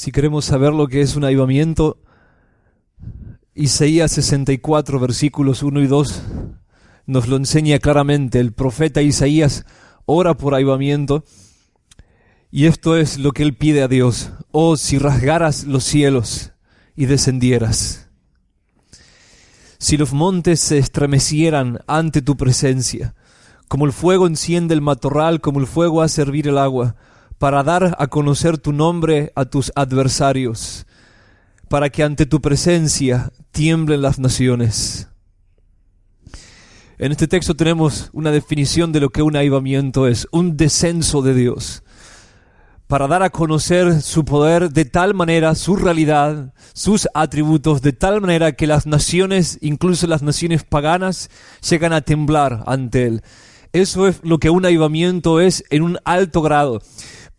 Si queremos saber lo que es un avivamiento, Isaías 64, versículos 1 y 2, nos lo enseña claramente. El profeta Isaías ora por avivamiento, y esto es lo que él pide a Dios. Oh, si rasgaras los cielos y descendieras. Si los montes se estremecieran ante tu presencia, como el fuego enciende el matorral, como el fuego hace hervir el agua, para dar a conocer tu nombre a tus adversarios, para que ante tu presencia tiemblen las naciones. En este texto tenemos una definición de lo que un avivamiento es: un descenso de Dios, para dar a conocer su poder de tal manera, su realidad, sus atributos, de tal manera que las naciones, incluso las naciones paganas, llegan a temblar ante Él. Eso es lo que un avivamiento es en un alto grado.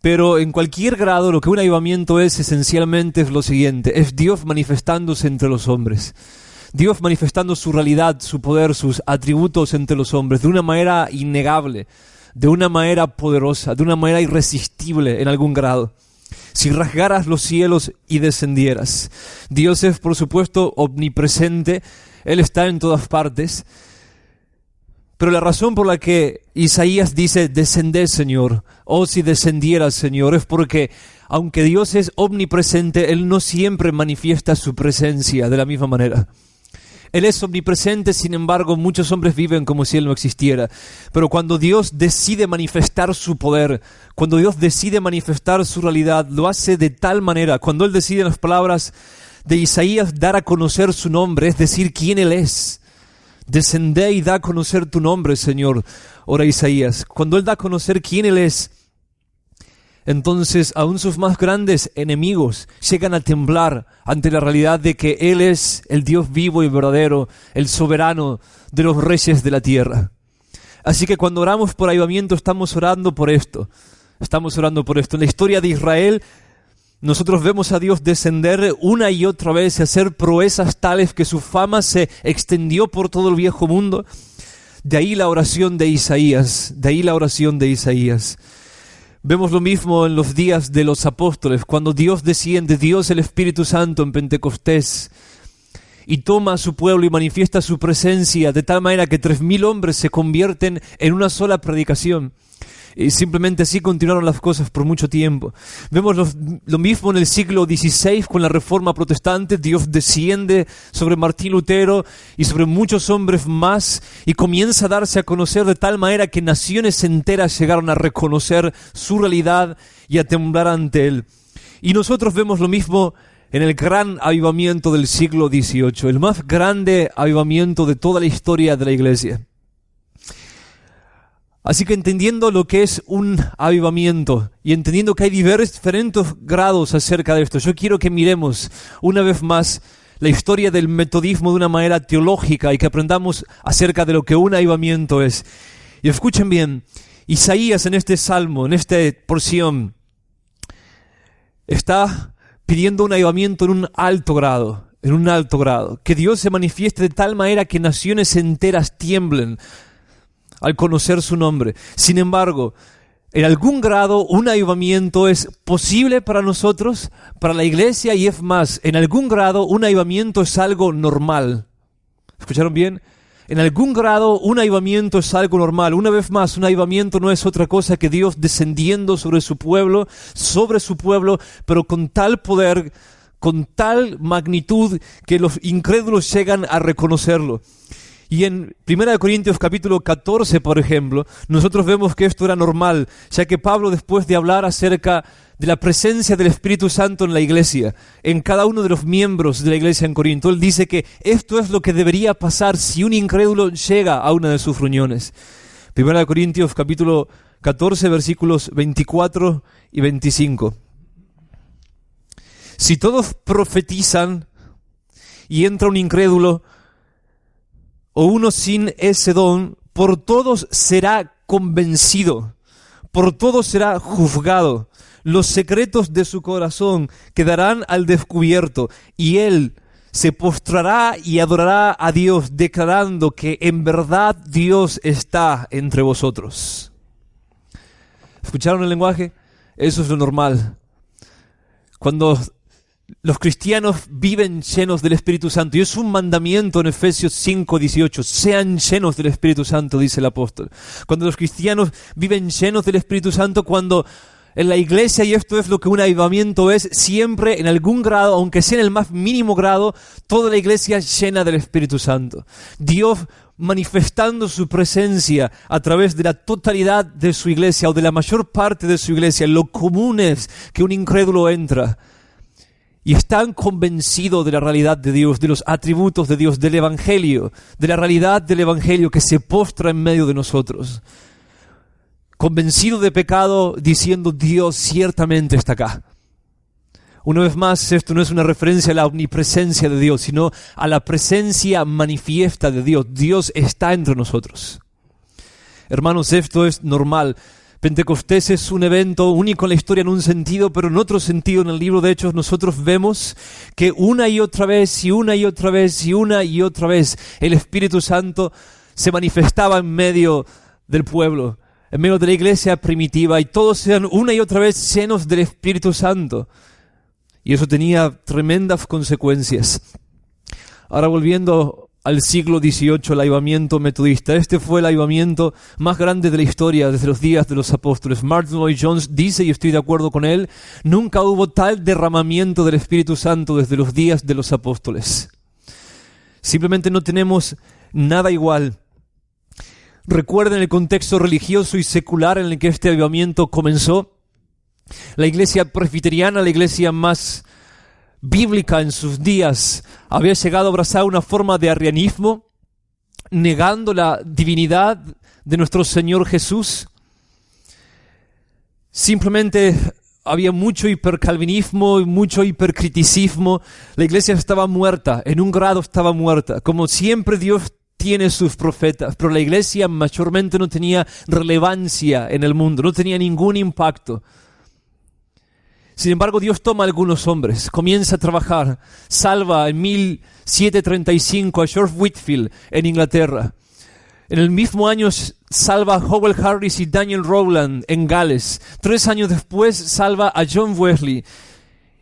Pero en cualquier grado, lo que un avivamiento es esencialmente es lo siguiente: es Dios manifestándose entre los hombres. Dios manifestando su realidad, su poder, sus atributos entre los hombres de una manera innegable, de una manera poderosa, de una manera irresistible en algún grado. Si rasgaras los cielos y descendieras. Dios es, por supuesto, omnipresente. Él está en todas partes. Pero la razón por la que Isaías dice: descended, Señor, o si descendieras, Señor, es porque aunque Dios es omnipresente, Él no siempre manifiesta su presencia de la misma manera. Él es omnipresente, sin embargo, muchos hombres viven como si Él no existiera. Pero cuando Dios decide manifestar su poder, cuando Dios decide manifestar su realidad, lo hace de tal manera. Cuando Él decide, en las palabras de Isaías, dar a conocer su nombre, es decir, quién Él es. Descendé y da a conocer tu nombre, Señor, ora Isaías. Cuando Él da a conocer quién Él es, entonces aún sus más grandes enemigos llegan a temblar ante la realidad de que Él es el Dios vivo y verdadero, el soberano de los reyes de la tierra. Así que cuando oramos por avivamiento, estamos orando por esto. Estamos orando por esto. En la historia de Israel, nosotros vemos a Dios descender una y otra vez y hacer proezas tales que su fama se extendió por todo el viejo mundo. De ahí la oración de Isaías, Vemos lo mismo en los días de los apóstoles, cuando Dios desciende, Dios el Espíritu Santo en Pentecostés, y toma a su pueblo y manifiesta su presencia de tal manera que 3,000 hombres se convierten en una sola predicación. Y simplemente así continuaron las cosas por mucho tiempo. Vemos lo mismo en el siglo XVI con la Reforma Protestante. Dios desciende sobre Martín Lutero y sobre muchos hombres más y comienza a darse a conocer de tal manera que naciones enteras llegaron a reconocer su realidad y a temblar ante Él. Y nosotros vemos lo mismo en el gran avivamiento del siglo XVIII, el más grande avivamiento de toda la historia de la Iglesia. Así que entendiendo lo que es un avivamiento y entendiendo que hay diferentes grados acerca de esto, yo quiero que miremos una vez más la historia del metodismo de una manera teológica y que aprendamos acerca de lo que un avivamiento es. Y escuchen bien, Isaías en este salmo, en esta porción, está pidiendo un avivamiento en un alto grado, que Dios se manifieste de tal manera que naciones enteras tiemblen al conocer su nombre. Sin embargo, en algún grado un avivamiento es posible para nosotros, para la iglesia, y es más, en algún grado un avivamiento es algo normal. ¿Escucharon bien? En algún grado un avivamiento es algo normal. Una vez más, un avivamiento no es otra cosa que Dios descendiendo sobre su pueblo, pero con tal poder, con tal magnitud que los incrédulos llegan a reconocerlo. Y en 1 Corintios capítulo 14, por ejemplo, nosotros vemos que esto era normal, ya que Pablo, después de hablar acerca de la presencia del Espíritu Santo en la iglesia, en cada uno de los miembros de la iglesia en Corinto, él dice que esto es lo que debería pasar si un incrédulo llega a una de sus reuniones. 1 Corintios capítulo 14, versículos 24 y 25. Si todos profetizan y entra un incrédulo, o uno sin ese don, por todos será convencido, por todos será juzgado. Los secretos de su corazón quedarán al descubierto, y él se postrará y adorará a Dios, declarando que en verdad Dios está entre vosotros. ¿Escucharon el lenguaje? Eso es lo normal. cuando los cristianos viven llenos del Espíritu Santo. Y es un mandamiento en Efesios 5:18. Sean llenos del Espíritu Santo, dice el apóstol. Cuando los cristianos viven llenos del Espíritu Santo, cuando en la iglesia, y esto es lo que un avivamiento es, siempre en algún grado, aunque sea en el más mínimo grado, toda la iglesia llena del Espíritu Santo. Dios manifestando su presencia a través de la totalidad de su iglesia o de la mayor parte de su iglesia. Lo común es que un incrédulo entra y están convencidos de la realidad de Dios, de los atributos de Dios, del Evangelio, de la realidad del Evangelio que se postra en medio de nosotros. Convencido de pecado, diciendo Dios ciertamente está acá. Una vez más, esto no es una referencia a la omnipresencia de Dios, sino a la presencia manifiesta de Dios. Dios está entre nosotros. Hermanos, esto es normal. Pentecostés es un evento único en la historia en un sentido, pero en otro sentido, en el libro de Hechos, nosotros vemos que una y otra vez, y una y otra vez, y una y otra vez, el Espíritu Santo se manifestaba en medio del pueblo, en medio de la iglesia primitiva, y todos eran una y otra vez llenos del Espíritu Santo. Y eso tenía tremendas consecuencias. Ahora volviendo al siglo XVIII, el avivamiento metodista. Este fue el avivamiento más grande de la historia desde los días de los apóstoles. Martin Lloyd-Jones dice, y estoy de acuerdo con él, nunca hubo tal derramamiento del Espíritu Santo desde los días de los apóstoles. Simplemente no tenemos nada igual. Recuerden el contexto religioso y secular en el que este avivamiento comenzó. La iglesia presbiteriana, la iglesia más bíblica en sus días, había llegado a abrazar una forma de arrianismo, negando la divinidad de nuestro Señor Jesús. Simplemente había mucho hipercalvinismo y mucho hipercriticismo. La iglesia estaba muerta, en un grado estaba muerta. Como siempre Dios tiene sus profetas, pero la iglesia mayormente no tenía relevancia en el mundo, no tenía ningún impacto. Sin embargo, Dios toma a algunos hombres, comienza a trabajar, salva en 1735 a George Whitefield en Inglaterra. En el mismo año salva a Howell Harris y Daniel Rowland en Gales. 3 años después salva a John Wesley.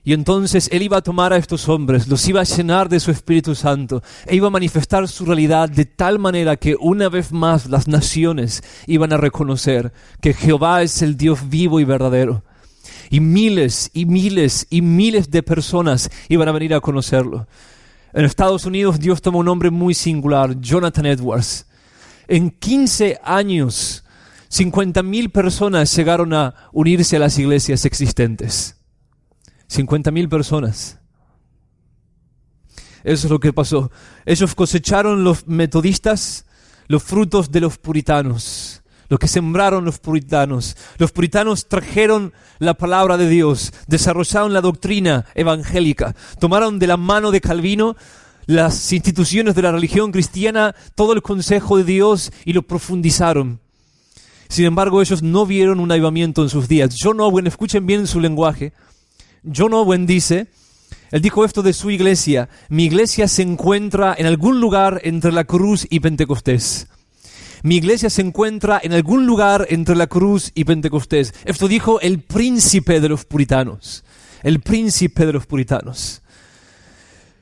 Y entonces Él iba a tomar a estos hombres, los iba a llenar de su Espíritu Santo, e iba a manifestar su realidad de tal manera que una vez más las naciones iban a reconocer que Jehová es el Dios vivo y verdadero. Y miles y miles y miles de personas iban a venir a conocerlo. En Estados Unidos Dios tomó un hombre muy singular, Jonathan Edwards. En 15 años, 50,000 personas llegaron a unirse a las iglesias existentes. 50,000 personas. Eso es lo que pasó. Ellos cosecharon, los metodistas, los frutos de los puritanos, lo que sembraron los puritanos. Los puritanos trajeron la palabra de Dios, desarrollaron la doctrina evangélica, tomaron de la mano de Calvino las instituciones de la religión cristiana, todo el consejo de Dios, y lo profundizaron. Sin embargo, ellos no vieron un avivamiento en sus días. John Owen, escuchen bien su lenguaje. John Owen dice, él dijo esto de su iglesia: mi iglesia se encuentra en algún lugar entre la cruz y Pentecostés. Mi iglesia se encuentra en algún lugar entre la cruz y Pentecostés. Esto dijo el príncipe de los puritanos. El príncipe de los puritanos.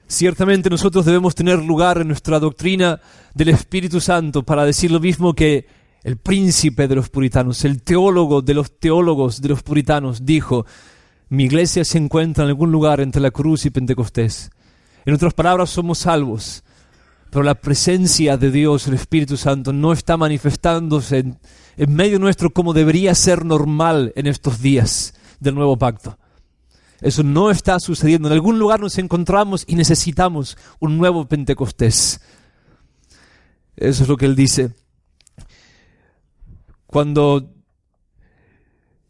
Ciertamente nosotros debemos tener lugar en nuestra doctrina del Espíritu Santo para decir lo mismo que el príncipe de los puritanos, el teólogo de los teólogos de los puritanos, dijo: mi iglesia se encuentra en algún lugar entre la cruz y Pentecostés. En otras palabras, somos salvos, pero la presencia de Dios, el Espíritu Santo, no está manifestándose en medio nuestro como debería ser normal en estos días del nuevo pacto. Eso no está sucediendo. En algún lugar nos encontramos y necesitamos un nuevo Pentecostés. Eso es lo que él dice. Cuando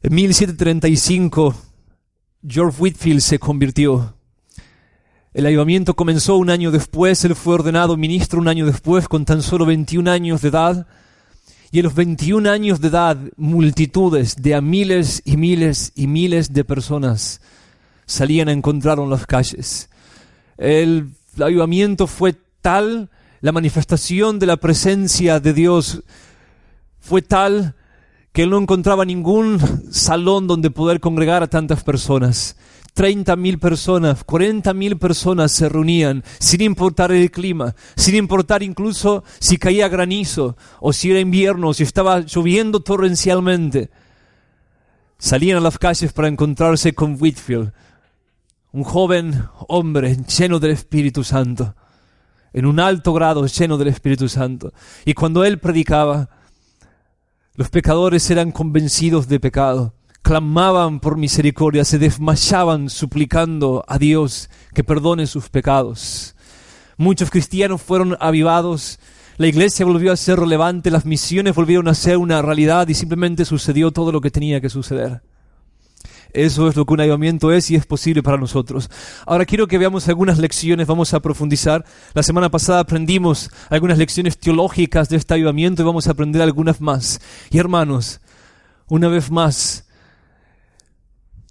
en 1735 George Whitefield se convirtió, el avivamiento comenzó un año después. Él fue ordenado ministro un año después, con tan solo 21 años de edad. Y a los 21 años de edad, multitudes de a miles y miles y miles de personas salían a encontrar en las calles. El avivamiento fue tal, la manifestación de la presencia de Dios fue tal, que él no encontraba ningún salón donde poder congregar a tantas personas. 30.000 personas, 40.000 personas se reunían, sin importar el clima, sin importar incluso si caía granizo, o si era invierno, o si estaba lloviendo torrencialmente. Salían a las calles para encontrarse con Whitefield, un joven hombre lleno del Espíritu Santo, en un alto grado lleno del Espíritu Santo. Y cuando él predicaba, los pecadores eran convencidos de pecado, clamaban por misericordia, se desmayaban suplicando a Dios que perdone sus pecados. Muchos cristianos fueron avivados, la iglesia volvió a ser relevante, las misiones volvieron a ser una realidad y simplemente sucedió todo lo que tenía que suceder. Eso es lo que un avivamiento es y es posible para nosotros. Ahora quiero que veamos algunas lecciones, vamos a profundizar. La semana pasada aprendimos algunas lecciones teológicas de este avivamiento y vamos a aprender algunas más. Y hermanos, una vez más,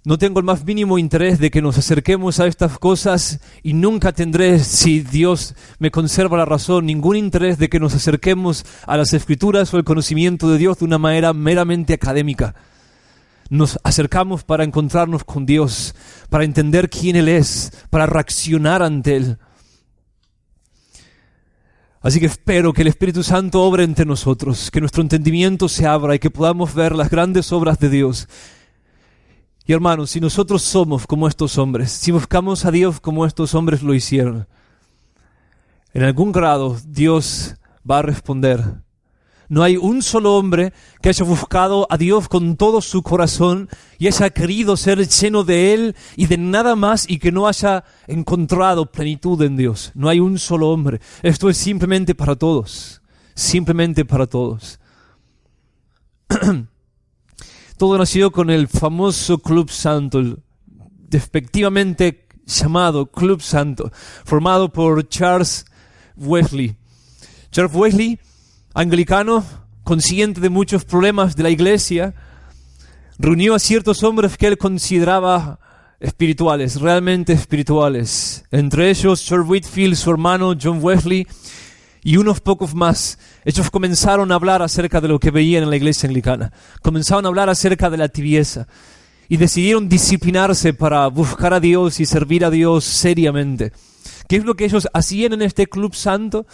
no tengo el más mínimo interés de que nos acerquemos a estas cosas y nunca tendré, si Dios me conserva la razón, ningún interés de que nos acerquemos a las Escrituras o el conocimiento de Dios de una manera meramente académica. Nos acercamos para encontrarnos con Dios, para entender quién Él es, para reaccionar ante Él. Así que espero que el Espíritu Santo obre entre nosotros, que nuestro entendimiento se abra y que podamos ver las grandes obras de Dios. Y hermanos, si nosotros somos como estos hombres, si buscamos a Dios como estos hombres lo hicieron, en algún grado Dios va a responder. No hay un solo hombre que haya buscado a Dios con todo su corazón y haya querido ser lleno de Él y de nada más y que no haya encontrado plenitud en Dios. No hay un solo hombre. Esto es simplemente para todos. Simplemente para todos. Todo nació con el famoso Club Santo, despectivamente llamado Club Santo, formado por Charles Wesley. Charles Wesley, anglicano, consciente de muchos problemas de la iglesia, reunió a ciertos hombres que él consideraba espirituales, realmente espirituales. Entre ellos, George Whitefield, su hermano John Wesley y unos pocos más. Ellos comenzaron a hablar acerca de lo que veían en la iglesia anglicana. Comenzaron a hablar acerca de la tibieza y decidieron disciplinarse para buscar a Dios y servir a Dios seriamente. ¿Qué es lo que ellos hacían en este Club Santo?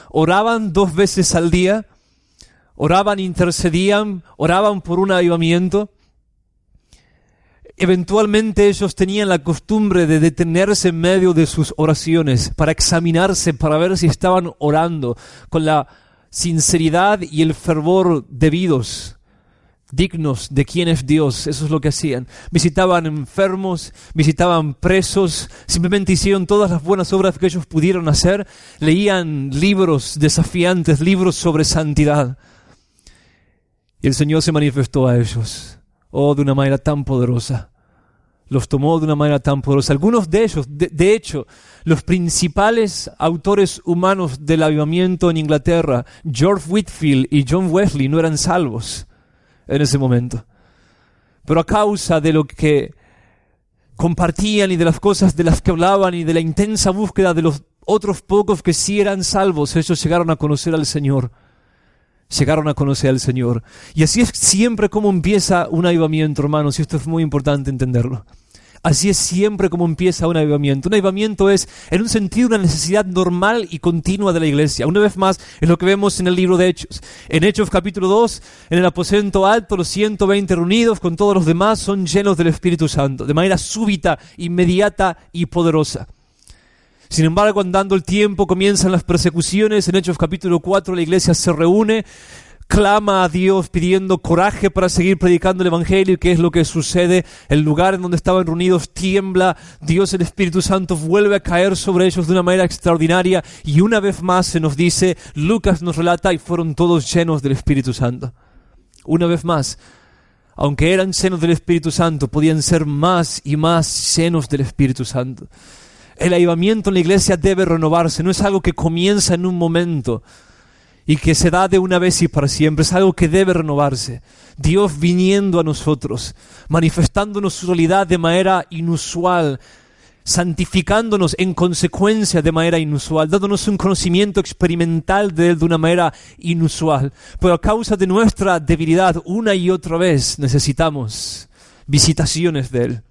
Oraban 2 veces al día, oraban, intercedían, oraban por un avivamiento. Eventualmente ellos tenían la costumbre de detenerse en medio de sus oraciones para examinarse, para ver si estaban orando con la sinceridad y el fervor debidos, dignos de quién es Dios. Eso es lo que hacían. Visitaban enfermos, visitaban presos, simplemente hicieron todas las buenas obras que ellos pudieron hacer, leían libros desafiantes, libros sobre santidad. Y el Señor se manifestó a ellos, de una manera tan poderosa. Los tomó de una manera tan poderosa. Algunos de ellos, de hecho, los principales autores humanos del avivamiento en Inglaterra, George Whitefield y John Wesley, no eran salvos en ese momento. Pero a causa de lo que compartían y de las cosas de las que hablaban y de la intensa búsqueda de los otros pocos que sí eran salvos, ellos llegaron a conocer al Señor. Llegaron a conocer al Señor. Y así es siempre como empieza un avivamiento, hermanos, y esto es muy importante entenderlo. Así es siempre como empieza un avivamiento. Un avivamiento es, en un sentido, una necesidad normal y continua de la iglesia. Una vez más, es lo que vemos en el libro de Hechos. En Hechos capítulo 2, en el aposento alto, los 120 reunidos con todos los demás son llenos del Espíritu Santo, de manera súbita, inmediata y poderosa. Sin embargo, andando el tiempo, comienzan las persecuciones. En Hechos capítulo 4, la iglesia se reúne, clama a Dios pidiendo coraje para seguir predicando el Evangelio. ¿Y qué es lo que sucede? El lugar en donde estaban reunidos tiembla. Dios, el Espíritu Santo, vuelve a caer sobre ellos de una manera extraordinaria. Y una vez más se nos dice, Lucas nos relata, y fueron todos llenos del Espíritu Santo. Una vez más, aunque eran llenos del Espíritu Santo, podían ser más y más llenos del Espíritu Santo. El avivamiento en la iglesia debe renovarse. No es algo que comienza en un momento y que se da de una vez y para siempre. Es algo que debe renovarse. Dios viniendo a nosotros, manifestándonos su realidad de manera inusual, santificándonos en consecuencia de manera inusual, dándonos un conocimiento experimental de Él de una manera inusual. Pero a causa de nuestra debilidad, una y otra vez necesitamos visitaciones de Él.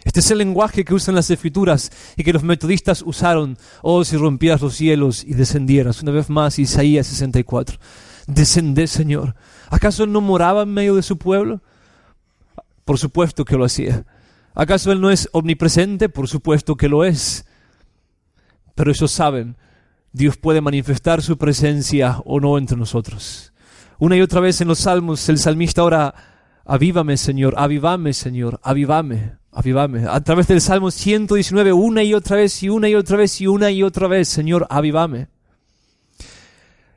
Este es el lenguaje que usan las Escrituras y que los metodistas usaron. Oh, si rompieras los cielos y descendieras. Una vez más, Isaías 64. Descended, Señor. ¿Acaso Él no moraba en medio de su pueblo? Por supuesto que lo hacía. ¿Acaso Él no es omnipresente? Por supuesto que lo es. Pero ellos saben, Dios puede manifestar su presencia o no entre nosotros. Una y otra vez en los salmos, el salmista ora, avívame, Señor, avívame, Señor, avívame, avívame. A través del Salmo 119, una y otra vez, y una y otra vez, y una y otra vez, Señor, avívame.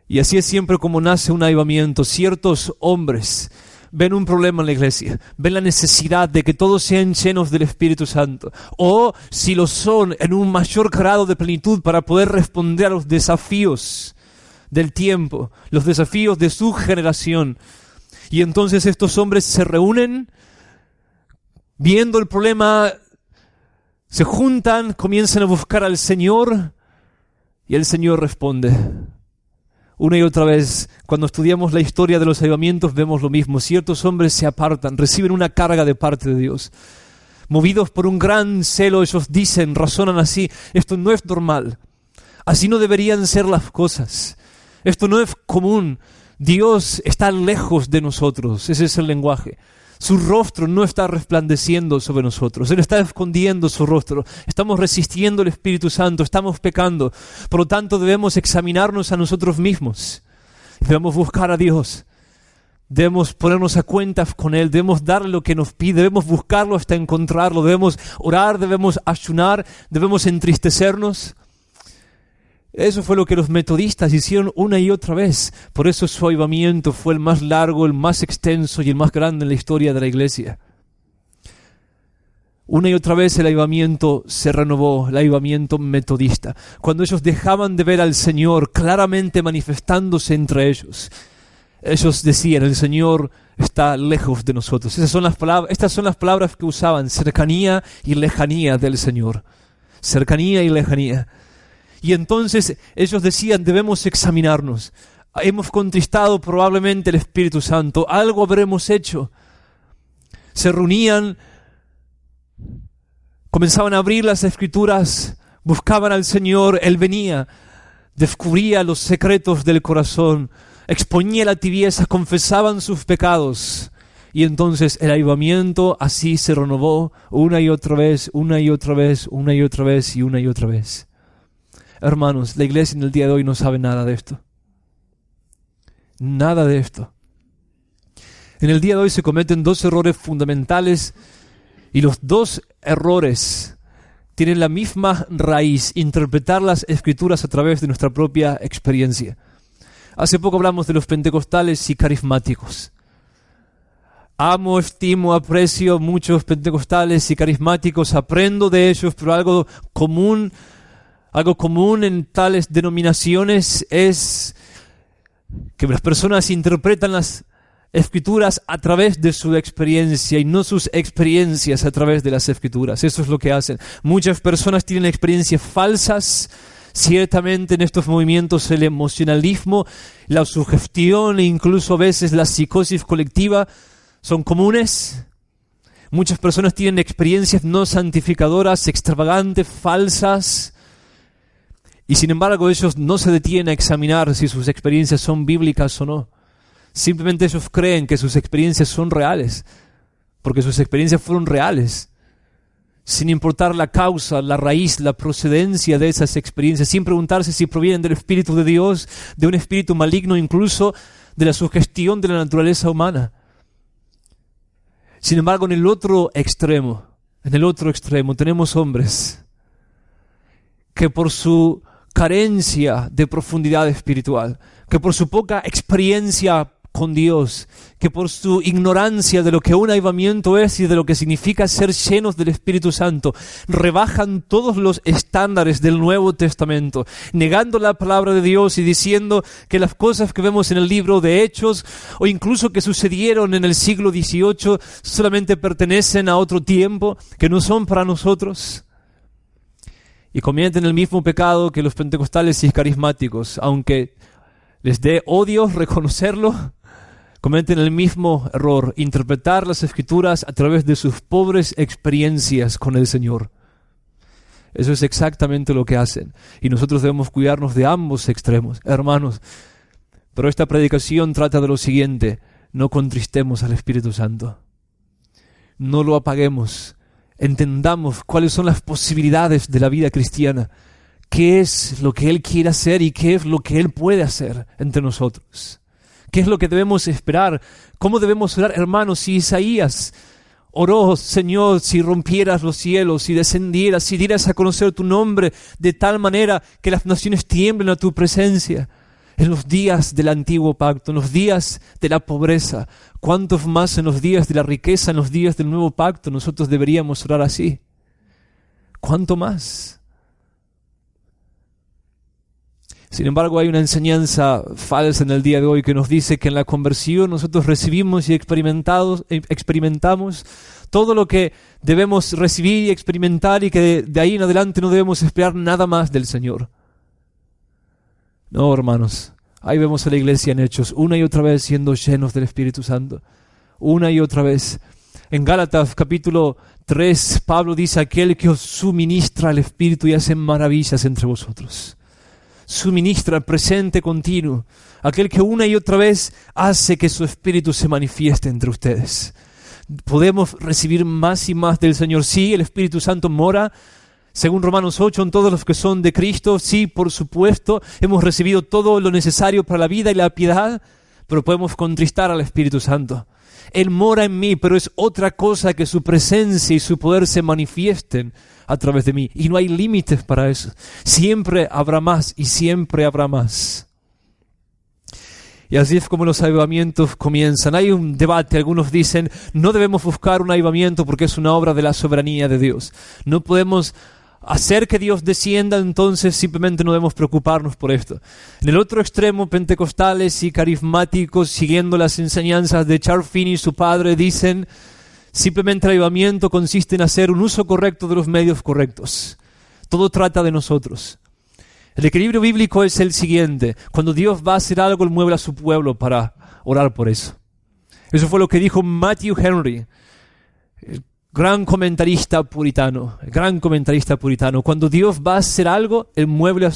Y así es siempre como nace un avivamiento. Ciertos hombres ven un problema en la iglesia, ven la necesidad de que todos sean llenos del Espíritu Santo, o si lo son, en un mayor grado de plenitud para poder responder a los desafíos del tiempo, los desafíos de su generación. Y entonces estos hombres se reúnen, viendo el problema, se juntan, comienzan a buscar al Señor, y el Señor responde. Una y otra vez, cuando estudiamos la historia de los avivamientos, vemos lo mismo. Ciertos hombres se apartan, reciben una carga de parte de Dios. Movidos por un gran celo, ellos dicen, razonan así, esto no es normal. Así no deberían ser las cosas. Esto no es común. Dios está lejos de nosotros. Ese es el lenguaje. Su rostro no está resplandeciendo sobre nosotros. Él está escondiendo su rostro. Estamos resistiendo al Espíritu Santo. Estamos pecando. Por lo tanto, debemos examinarnos a nosotros mismos. Debemos buscar a Dios. Debemos ponernos a cuentas con Él. Debemos darle lo que nos pide. Debemos buscarlo hasta encontrarlo. Debemos orar. Debemos ayunar. Debemos entristecernos. Eso fue lo que los metodistas hicieron una y otra vez. Por eso su avivamiento fue el más largo, el más extenso y el más grande en la historia de la iglesia. Una y otra vez el avivamiento se renovó, el avivamiento metodista. Cuando ellos dejaban de ver al Señor claramente manifestándose entre ellos, ellos decían, el Señor está lejos de nosotros. Estas son las palabras que usaban, cercanía y lejanía del Señor. Cercanía y lejanía. Y entonces ellos decían, debemos examinarnos. Hemos contristado probablemente el Espíritu Santo. Algo habremos hecho. Se reunían, comenzaban a abrir las Escrituras, buscaban al Señor. Él venía, descubría los secretos del corazón, exponía la tibieza, confesaban sus pecados. Y entonces el avivamiento así se renovó una y otra vez, una y otra vez, una y otra vez y una y otra vez. Hermanos, la iglesia en el día de hoy no sabe nada de esto. Nada de esto. En el día de hoy se cometen dos errores fundamentales y los dos errores tienen la misma raíz, interpretar las Escrituras a través de nuestra propia experiencia. Hace poco hablamos de los pentecostales y carismáticos. Amo, estimo, aprecio muchos pentecostales y carismáticos, aprendo de ellos, pero algo común en tales denominaciones es que las personas interpretan las Escrituras a través de su experiencia y no sus experiencias a través de las Escrituras. Eso es lo que hacen. Muchas personas tienen experiencias falsas. Ciertamente en estos movimientos el emocionalismo, la sugestión e incluso a veces la psicosis colectiva son comunes. Muchas personas tienen experiencias no santificadoras, extravagantes, falsas. Y sin embargo ellos no se detienen a examinar si sus experiencias son bíblicas o no. Simplemente ellos creen que sus experiencias son reales, porque sus experiencias fueron reales, sin importar la causa, la raíz, la procedencia de esas experiencias, sin preguntarse si provienen del Espíritu de Dios, de un espíritu maligno, incluso de la sugestión de la naturaleza humana. Sin embargo, en el otro extremo tenemos hombres que por su carencia de profundidad espiritual, que por su poca experiencia con Dios, que por su ignorancia de lo que un avivamiento es y de lo que significa ser llenos del Espíritu Santo, rebajan todos los estándares del Nuevo Testamento, negando la palabra de Dios y diciendo que las cosas que vemos en el libro de Hechos o incluso que sucedieron en el siglo XVIII solamente pertenecen a otro tiempo, que no son para nosotros. Y cometen el mismo pecado que los pentecostales y carismáticos, aunque les dé odio reconocerlo, cometen el mismo error, interpretar las Escrituras a través de sus pobres experiencias con el Señor. Eso es exactamente lo que hacen. Y nosotros debemos cuidarnos de ambos extremos, hermanos. Pero esta predicación trata de lo siguiente: no contristemos al Espíritu Santo. No lo apaguemos. Entendamos cuáles son las posibilidades de la vida cristiana. ¿Qué es lo que Él quiere hacer y qué es lo que Él puede hacer entre nosotros? ¿Qué es lo que debemos esperar? ¿Cómo debemos orar, hermanos? Si Isaías oró: Señor, si rompieras los cielos, si descendieras, si dieras a conocer tu nombre de tal manera que las naciones tiemblen a tu presencia. En los días del antiguo pacto, en los días de la pobreza, ¿cuántos más en los días de la riqueza, en los días del nuevo pacto nosotros deberíamos orar así? ¿Cuánto más? Sin embargo, hay una enseñanza falsa en el día de hoy que nos dice que en la conversión nosotros recibimos y experimentamos todo lo que debemos recibir y experimentar, y que de ahí en adelante no debemos esperar nada más del Señor. No, hermanos, ahí vemos a la iglesia en Hechos, una y otra vez siendo llenos del Espíritu Santo. Una y otra vez. En Gálatas capítulo 3, Pablo dice: aquel que os suministra el Espíritu y hace maravillas entre vosotros. Suministra, presente continuo. Aquel que una y otra vez hace que su Espíritu se manifieste entre ustedes. Podemos recibir más y más del Señor. Sí, el Espíritu Santo mora, según Romanos 8, en todos los que son de Cristo. Sí, por supuesto, hemos recibido todo lo necesario para la vida y la piedad, pero podemos contristar al Espíritu Santo. Él mora en mí, pero es otra cosa que su presencia y su poder se manifiesten a través de mí. Y no hay límites para eso. Siempre habrá más y siempre habrá más. Y así es como los avivamientos comienzan. Hay un debate. Algunos dicen: no debemos buscar un avivamiento porque es una obra de la soberanía de Dios. No podemos hacer que Dios descienda, entonces simplemente no debemos preocuparnos por esto. En el otro extremo, pentecostales y carismáticos, siguiendo las enseñanzas de Charles Finney, su padre, dicen: simplemente el avivamiento consiste en hacer un uso correcto de los medios correctos. Todo trata de nosotros. El equilibrio bíblico es el siguiente: cuando Dios va a hacer algo, Él mueve a su pueblo para orar por eso. Eso fue lo que dijo Matthew Henry, el gran comentarista puritano. Cuando Dios va a hacer algo, Él mueve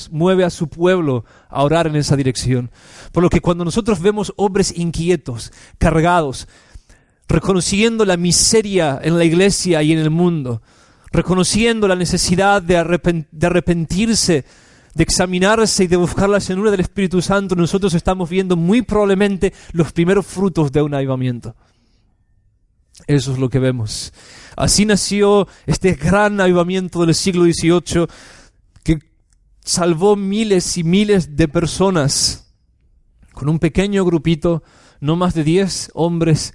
a su pueblo a orar en esa dirección. Por lo que cuando nosotros vemos hombres inquietos, cargados, reconociendo la miseria en la iglesia y en el mundo, reconociendo la necesidad de arrepentirse, de examinarse y de buscar la llenura del Espíritu Santo, nosotros estamos viendo muy probablemente los primeros frutos de un avivamiento. Eso es lo que vemos. Así nació este gran avivamiento del siglo XVIII que salvó miles y miles de personas con un pequeño grupito, no más de 10 hombres,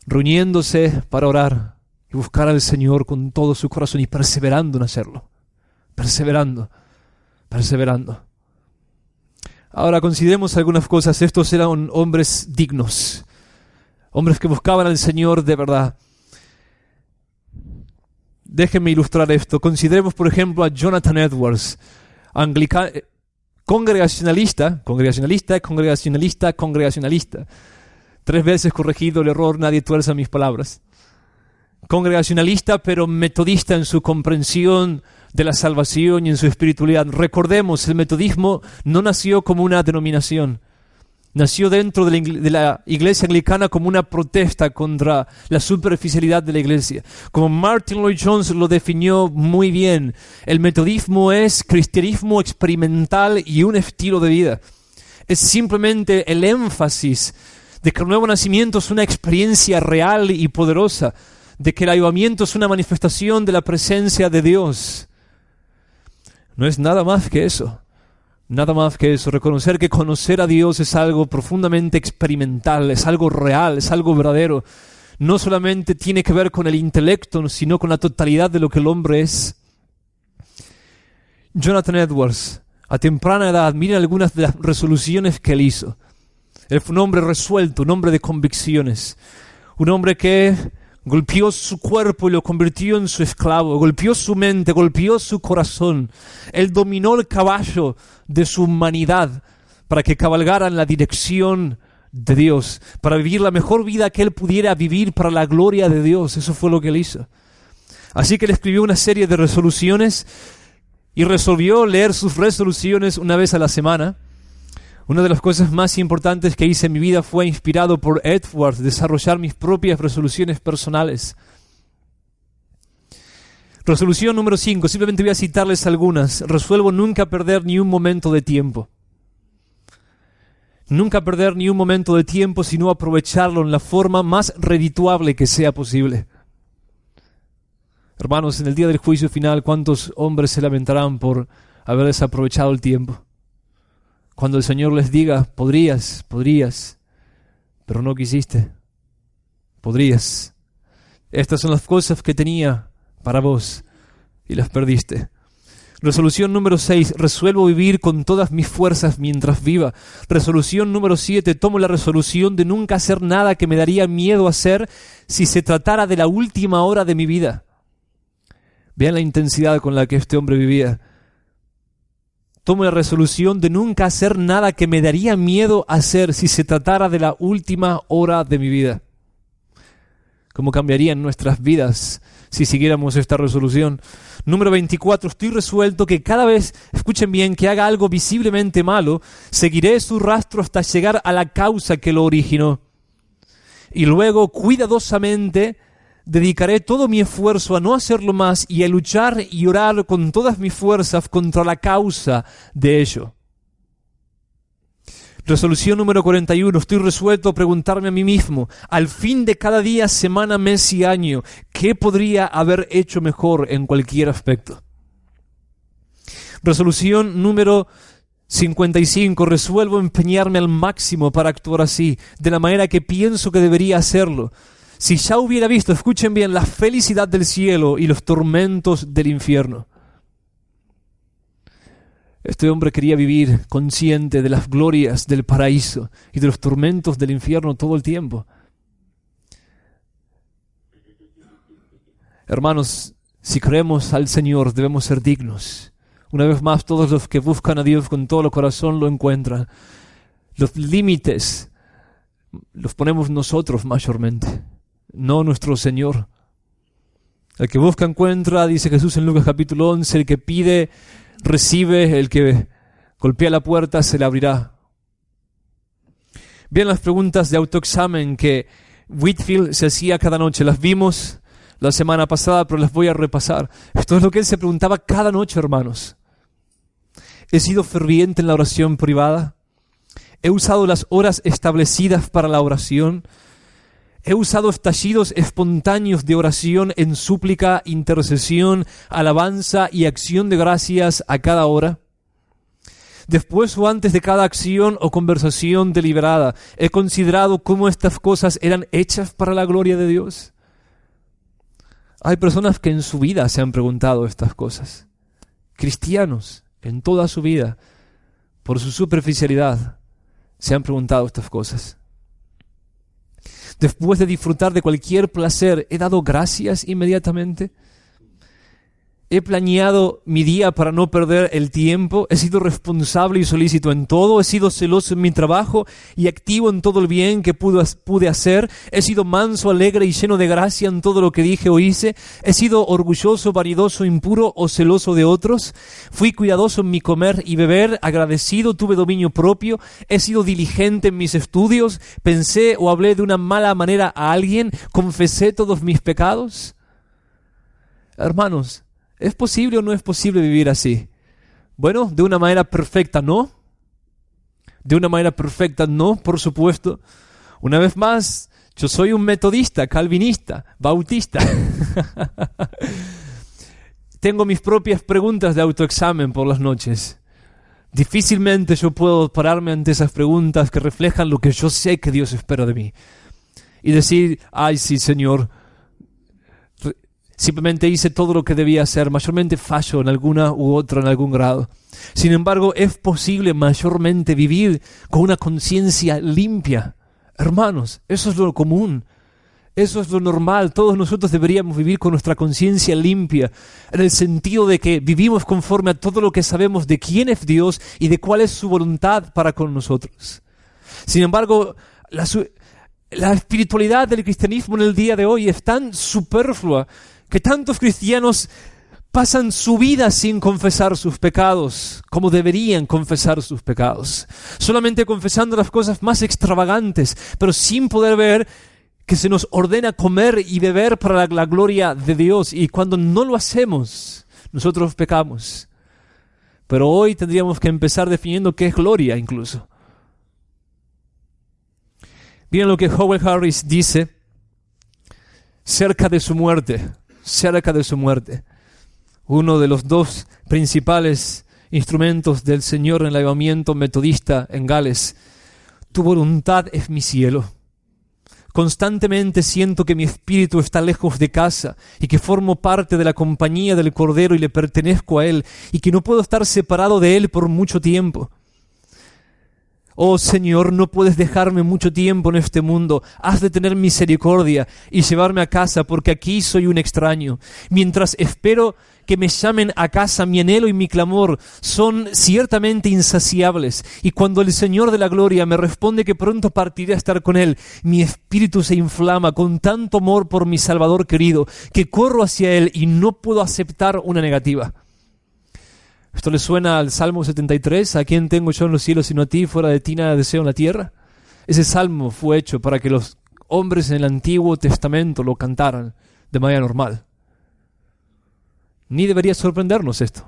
reuniéndose para orar y buscar al Señor con todo su corazón y perseverando en hacerlo. Perseverando. Ahora consideremos algunas cosas. Estos eran hombres dignos, hombres que buscaban al Señor de verdad. Déjenme ilustrar esto. Consideremos, por ejemplo, a Jonathan Edwards, congregacionalista. 3 veces corregido el error, nadie tuerza mis palabras. Congregacionalista, pero metodista en su comprensión de la salvación y en su espiritualidad. Recordemos, el metodismo no nació como una denominación. Nació dentro de la iglesia anglicana como una protesta contra la superficialidad de la iglesia. Como Martin Lloyd-Jones lo definió muy bien, el metodismo es cristianismo experimental y un estilo de vida. Es simplemente el énfasis de que el nuevo nacimiento es una experiencia real y poderosa, de que el avivamiento es una manifestación de la presencia de Dios. No es nada más que eso. Nada más que eso. Reconocer que conocer a Dios es algo profundamente experimental, es algo real, es algo verdadero. No solamente tiene que ver con el intelecto, sino con la totalidad de lo que el hombre es. Jonathan Edwards, a temprana edad, miren algunas de las resoluciones que él hizo. Él fue un hombre resuelto, un hombre de convicciones, un hombre que golpeó su cuerpo y lo convirtió en su esclavo, golpeó su mente, golpeó su corazón. Él dominó el caballo de su humanidad para que cabalgara en la dirección de Dios, para vivir la mejor vida que él pudiera vivir para la gloria de Dios. Eso fue lo que él hizo. Así que él escribió una serie de resoluciones y resolvió leer sus resoluciones una vez a la semana. Una de las cosas más importantes que hice en mi vida fue, inspirado por Edward, desarrollar mis propias resoluciones personales. Resolución número 5, simplemente voy a citarles algunas. Resuelvo nunca perder ni un momento de tiempo. Nunca perder ni un momento de tiempo, sino aprovecharlo en la forma más redituable que sea posible. Hermanos, en el día del juicio final, ¿cuántos hombres se lamentarán por haber desaprovechado el tiempo? Cuando el Señor les diga, podrías, pero no quisiste. Podrías. Estas son las cosas que tenía para vos y las perdiste. Resolución número 6, resuelvo vivir con todas mis fuerzas mientras viva. Resolución número 7, tomo la resolución de nunca hacer nada que me daría miedo hacer si se tratara de la última hora de mi vida. Vean la intensidad con la que este hombre vivía. Tomo la resolución de nunca hacer nada que me daría miedo hacer si se tratara de la última hora de mi vida. ¿Cómo cambiarían nuestras vidas si siguiéramos esta resolución? Número 24, estoy resuelto que cada vez, escuchen bien, que haga algo visiblemente malo, seguiré su rastro hasta llegar a la causa que lo originó. Y luego, cuidadosamente, dedicaré todo mi esfuerzo a no hacerlo más y a luchar y orar con todas mis fuerzas contra la causa de ello. Resolución número 41. Estoy resuelto a preguntarme a mí mismo, al fin de cada día, semana, mes y año, ¿qué podría haber hecho mejor en cualquier aspecto? Resolución número 55. Resuelvo empeñarme al máximo para actuar así, de la manera que pienso que debería hacerlo. Si ya hubiera visto, escuchen bien, la felicidad del cielo y los tormentos del infierno. Este hombre quería vivir consciente de las glorias del paraíso y de los tormentos del infierno todo el tiempo. Hermanos, si creemos al Señor, debemos ser dignos. Una vez más, todos los que buscan a Dios con todo el corazón lo encuentran. Los límites los ponemos nosotros mayormente, no nuestro Señor. El que busca encuentra, dice Jesús en Lucas capítulo 11, el que pide recibe, el que golpea la puerta se le abrirá. Bien, las preguntas de autoexamen que Whitefield se hacía cada noche, las vimos la semana pasada, pero las voy a repasar. Esto es lo que él se preguntaba cada noche, hermanos. ¿He sido ferviente en la oración privada? ¿He usado las horas establecidas para la oración? ¿He usado estallidos espontáneos de oración en súplica, intercesión, alabanza y acción de gracias a cada hora? Después o antes de cada acción o conversación deliberada, ¿he considerado cómo estas cosas eran hechas para la gloria de Dios? Hay personas que en su vida se han preguntado estas cosas. Cristianos, en toda su vida, por su superficialidad, se han preguntado estas cosas. Después de disfrutar de cualquier placer, ¿he dado gracias inmediatamente? ¿He planeado mi día para no perder el tiempo? ¿He sido responsable y solícito en todo? ¿He sido celoso en mi trabajo y activo en todo el bien que pude hacer? ¿He sido manso, alegre y lleno de gracia en todo lo que dije o hice? ¿He sido orgulloso, vanidoso, impuro o celoso de otros? ¿Fui cuidadoso en mi comer y beber, agradecido, tuve dominio propio? ¿He sido diligente en mis estudios? ¿Pensé o hablé de una mala manera a alguien? ¿Confesé todos mis pecados? Hermanos, ¿es posible o no es posible vivir así? Bueno, de una manera perfecta, ¿no? De una manera perfecta, no, por supuesto. Una vez más, yo soy un metodista, calvinista, bautista. Tengo mis propias preguntas de autoexamen por las noches. Difícilmente yo puedo pararme ante esas preguntas que reflejan lo que yo sé que Dios espera de mí. Y decir, ay sí, Señor, simplemente hice todo lo que debía hacer, mayormente fallo en alguna u otra, en algún grado. Sin embargo, es posible mayormente vivir con una conciencia limpia. Hermanos, eso es lo común, eso es lo normal. Todos nosotros deberíamos vivir con nuestra conciencia limpia, en el sentido de que vivimos conforme a todo lo que sabemos de quién es Dios y de cuál es su voluntad para con nosotros. Sin embargo, La espiritualidad del cristianismo en el día de hoy es tan superflua que tantos cristianos pasan su vida sin confesar sus pecados, como deberían confesar sus pecados. Solamente confesando las cosas más extravagantes, pero sin poder ver que se nos ordena comer y beber para la gloria de Dios. Y cuando no lo hacemos, nosotros pecamos. Pero hoy tendríamos que empezar definiendo qué es gloria incluso. Miren lo que Howell Harris dice cerca de su muerte. Uno de los dos principales instrumentos del Señor en el avivamiento metodista en Gales. Tu voluntad es mi cielo. Constantemente siento que mi espíritu está lejos de casa y que formo parte de la compañía del Cordero y le pertenezco a Él y que no puedo estar separado de Él por mucho tiempo. Oh Señor, no puedes dejarme mucho tiempo en este mundo. Has de tener misericordia y llevarme a casa, porque aquí soy un extraño. Mientras espero que me llamen a casa, mi anhelo y mi clamor son ciertamente insaciables. Y cuando el Señor de la gloria me responde que pronto partiré a estar con Él, mi espíritu se inflama con tanto amor por mi Salvador querido, que corro hacia Él y no puedo aceptar una negativa. ¿Esto le suena al Salmo 73? ¿A quién tengo yo en los cielos sino a ti? Fuera de ti nada deseo en la tierra. Ese salmo fue hecho para que los hombres en el Antiguo Testamento lo cantaran de manera normal. Ni debería sorprendernos esto.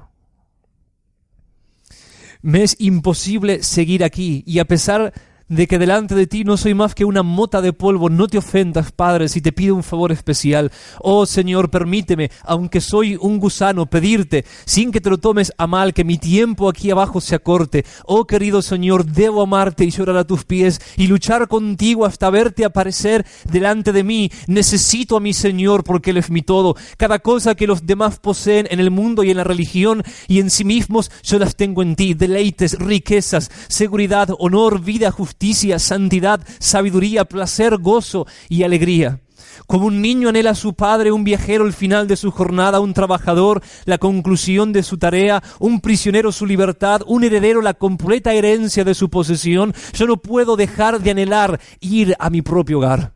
Me es imposible seguir aquí, y a pesar de que delante de ti no soy más que una mota de polvo, no te ofendas, Padre, si te pido un favor especial. Oh Señor, permíteme, aunque soy un gusano, pedirte, sin que te lo tomes a mal, que mi tiempo aquí abajo se acorte. Oh querido Señor, debo amarte y llorar a tus pies y luchar contigo hasta verte aparecer delante de mí. Necesito a mi Señor porque Él es mi todo. Cada cosa que los demás poseen en el mundo y en la religión y en sí mismos, yo las tengo en ti. Deleites, riquezas, seguridad, honor, vida, justicia, santidad, sabiduría, placer, gozo y alegría. Como un niño anhela a su padre, un viajero el final de su jornada, un trabajador la conclusión de su tarea, un prisionero su libertad, un heredero la completa herencia de su posesión, yo no puedo dejar de anhelar ir a mi propio hogar.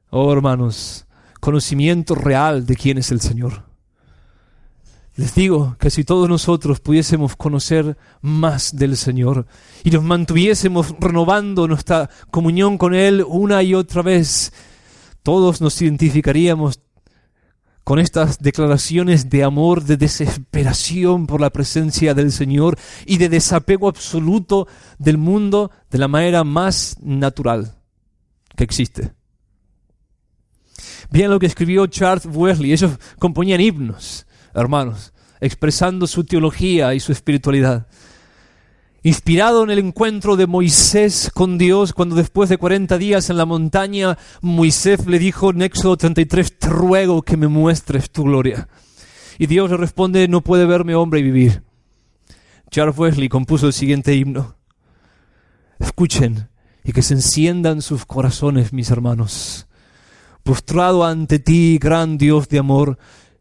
Oh hermanos, conocimiento real de quién es el Señor. Les digo que si todos nosotros pudiésemos conocer más del Señor y nos mantuviésemos renovando nuestra comunión con Él una y otra vez, todos nos identificaríamos con estas declaraciones de amor, de desesperación por la presencia del Señor y de desapego absoluto del mundo de la manera más natural que existe. Vean lo que escribió Charles Wesley. Ellos componían himnos, hermanos, expresando su teología y su espiritualidad. Inspirado en el encuentro de Moisés con Dios, cuando después de 40 días en la montaña, Moisés le dijo en Éxodo 33, te ruego que me muestres tu gloria. Y Dios le responde, no puede verme hombre y vivir. Charles Wesley compuso el siguiente himno. Escuchen y que se enciendan sus corazones, mis hermanos. Postrado ante ti, gran Dios de amor,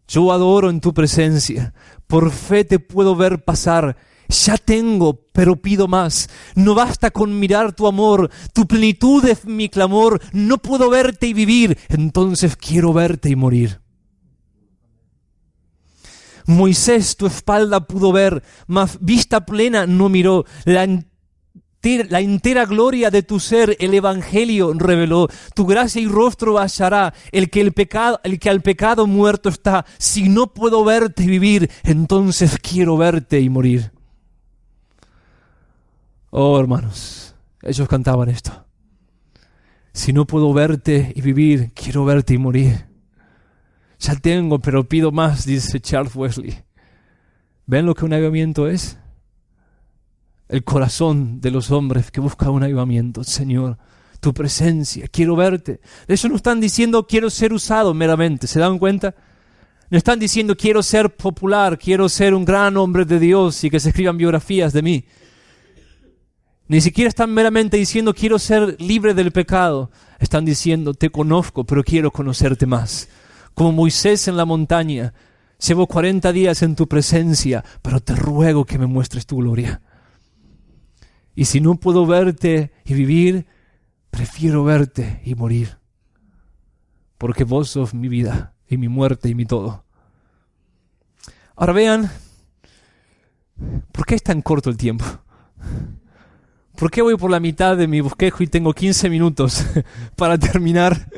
yo adoro en tu presencia, por fe te puedo ver pasar. Ya tengo, pero pido más. No basta con mirar tu amor, tu plenitud es mi clamor. No puedo verte y vivir, entonces quiero verte y morir. Moisés tu espalda pudo ver, mas vista plena no miró. La entera gloria de tu ser el Evangelio reveló. Tu gracia y rostro hallará el que al pecado muerto está. Si no puedo verte y vivir, entonces quiero verte y morir. Oh, hermanos, ellos cantaban esto. Si no puedo verte y vivir, quiero verte y morir. Ya tengo, pero pido más, dice Charles Wesley. ¿Ven lo que un avivamiento es? El corazón de los hombres que buscan un avivamiento. Señor, tu presencia, quiero verte. Ellos no están diciendo quiero ser usado meramente, ¿se dan cuenta? No están diciendo quiero ser popular, quiero ser un gran hombre de Dios y que se escriban biografías de mí. Ni siquiera están meramente diciendo quiero ser libre del pecado. Están diciendo te conozco, pero quiero conocerte más. Como Moisés en la montaña, llevo 40 días en tu presencia, pero te ruego que me muestres tu gloria. Y si no puedo verte y vivir, prefiero verte y morir. Porque vos sos mi vida y mi muerte y mi todo. Ahora vean, ¿por qué es tan corto el tiempo? ¿Por qué voy por la mitad de mi bosquejo y tengo 15 minutos para terminar?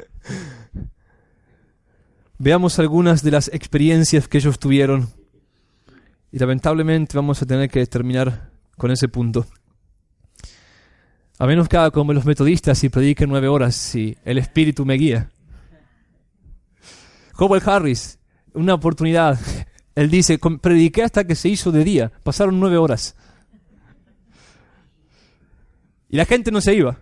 Veamos algunas de las experiencias que ellos tuvieron. Y lamentablemente vamos a tener que terminar con ese punto. A menos que haga como los metodistas y predique 9 horas, si el Espíritu me guía. Howell Harris, una oportunidad, él dice, prediqué hasta que se hizo de día, pasaron 9 horas. Y la gente no se iba.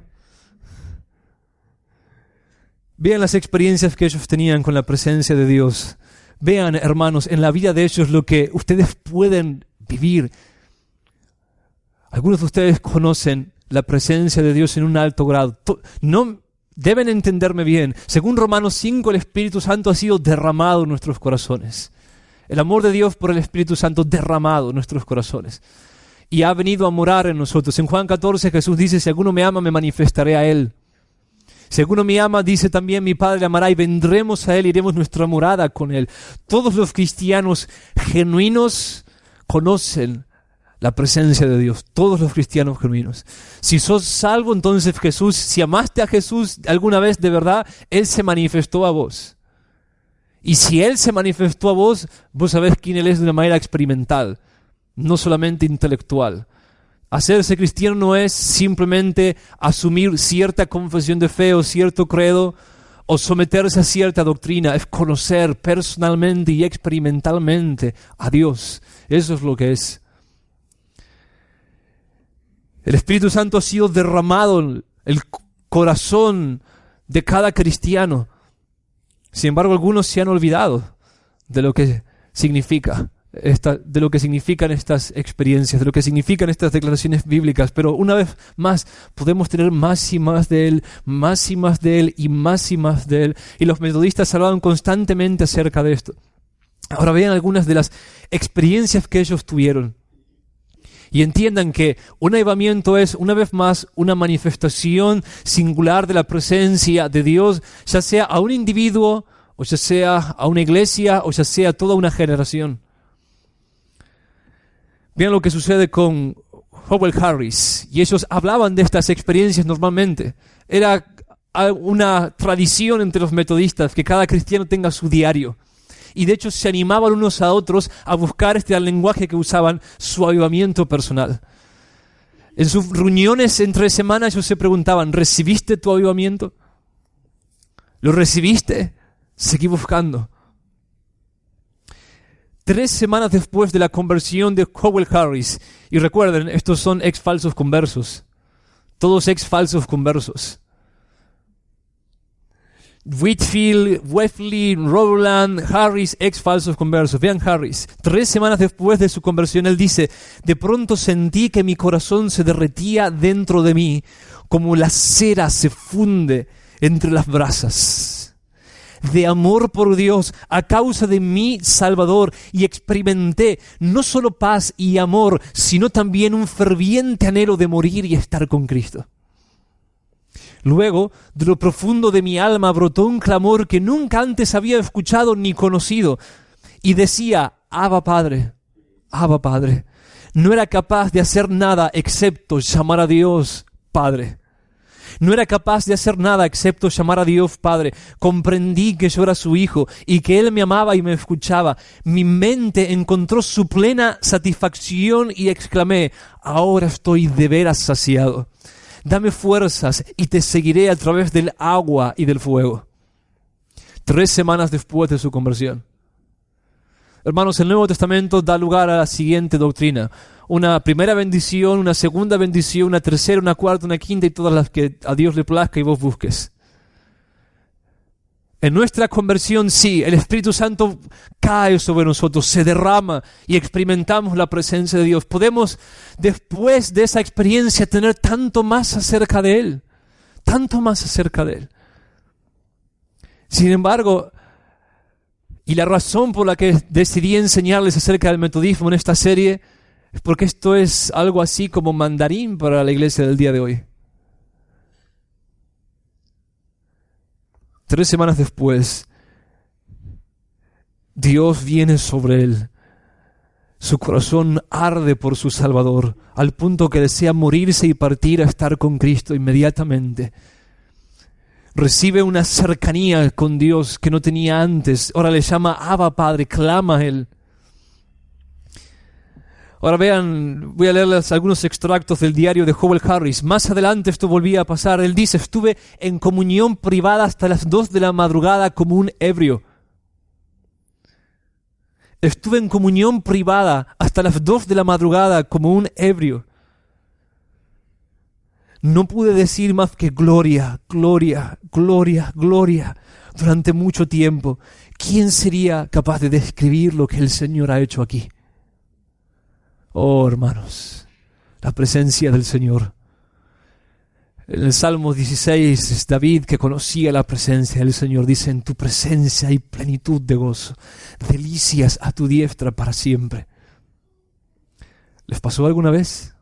Vean las experiencias que ellos tenían con la presencia de Dios. Vean, hermanos, en la vida de ellos lo que ustedes pueden vivir. Algunos de ustedes conocen la presencia de Dios en un alto grado. No deben entenderme bien. Según Romanos 5, el Espíritu Santo ha sido derramado en nuestros corazones. El amor de Dios por el Espíritu Santo derramado en nuestros corazones. Y ha venido a morar en nosotros. En Juan 14 Jesús dice, si alguno me ama, me manifestaré a Él. Si alguno me ama, dice también, mi Padre le amará y vendremos a Él, iremos nuestra morada con Él. Todos los cristianos genuinos conocen la presencia de Dios. Todos los cristianos genuinos. Si sos salvo, entonces Jesús, si amaste a Jesús alguna vez de verdad, Él se manifestó a vos. Y si Él se manifestó a vos, vos sabés quién Él es de una manera experimental. No solamente intelectual. Hacerse cristiano no es simplemente asumir cierta confesión de fe o cierto credo o someterse a cierta doctrina. Es conocer personalmente y experimentalmente a Dios. Eso es lo que es. El Espíritu Santo ha sido derramado en el corazón de cada cristiano. Sin embargo, algunos se han olvidado de lo que significa. De lo que significan estas experiencias, de lo que significan estas declaraciones bíblicas, pero una vez más podemos tener más y más de Él, más y más de Él y más y más de Él, y los metodistas hablaban constantemente acerca de esto. Ahora vean algunas de las experiencias que ellos tuvieron y entiendan que un avivamiento es una vez más una manifestación singular de la presencia de Dios, ya sea a un individuo o ya sea a una iglesia o ya sea a toda una generación. Vean lo que sucede con Howell Harris. Y ellos hablaban de estas experiencias normalmente. Era una tradición entre los metodistas que cada cristiano tenga su diario. Y de hecho se animaban unos a otros a buscar el lenguaje que usaban, su avivamiento personal. En sus reuniones entre semanas ellos se preguntaban, ¿recibiste tu avivamiento? ¿Lo recibiste? Seguí buscando. 3 semanas después de la conversión de Howell Harris, y recuerden, estos son ex-falsos conversos, todos ex-falsos conversos. Whitfield, Wesley, Rowland, Harris, ex-falsos conversos. Vean Harris. 3 semanas después de su conversión, él dice, de pronto sentí que mi corazón se derretía dentro de mí, como la cera se funde entre las brasas. De amor por Dios a causa de mi Salvador, y experimenté no solo paz y amor, sino también un ferviente anhelo de morir y estar con Cristo. Luego, de lo profundo de mi alma brotó un clamor que nunca antes había escuchado ni conocido, y decía, Abba Padre, Abba Padre. No era capaz de hacer nada excepto llamar a Dios Padre. No era capaz de hacer nada excepto llamar a Dios Padre. Comprendí que yo era su hijo y que Él me amaba y me escuchaba. Mi mente encontró su plena satisfacción y exclamé, ahora estoy de veras saciado. Dame fuerzas y te seguiré a través del agua y del fuego. 3 semanas después de su conversión. Hermanos, el Nuevo Testamento da lugar a la siguiente doctrina. Una primera bendición, una segunda bendición, una tercera, una cuarta, una quinta y todas las que a Dios le plazca y vos busques. En nuestra conversión, sí, el Espíritu Santo cae sobre nosotros, se derrama y experimentamos la presencia de Dios. Podemos, después de esa experiencia, tener tanto más acerca de Él. Tanto más acerca de Él. Sin embargo, y la razón por la que decidí enseñarles acerca del metodismo en esta serie es porque esto es algo así como mandarín para la iglesia del día de hoy. 3 semanas después, Dios viene sobre él. Su corazón arde por su Salvador, al punto que desea morirse y partir a estar con Cristo inmediatamente. Recibe una cercanía con Dios que no tenía antes. Ahora le llama Abba Padre, clama a Él. Ahora vean, voy a leerles algunos extractos del diario de Howell Harris. Más adelante esto volvía a pasar. Él dice: estuve en comunión privada hasta las 2 de la madrugada como un ebrio. Estuve en comunión privada hasta las 2 de la madrugada como un ebrio. No pude decir más que gloria, gloria, gloria, gloria durante mucho tiempo. ¿Quién sería capaz de describir lo que el Señor ha hecho aquí? Oh, hermanos, la presencia del Señor. En el Salmo 16, es David, que conocía la presencia del Señor, dice: en tu presencia hay plenitud de gozo, delicias a tu diestra para siempre. ¿Les pasó alguna vez?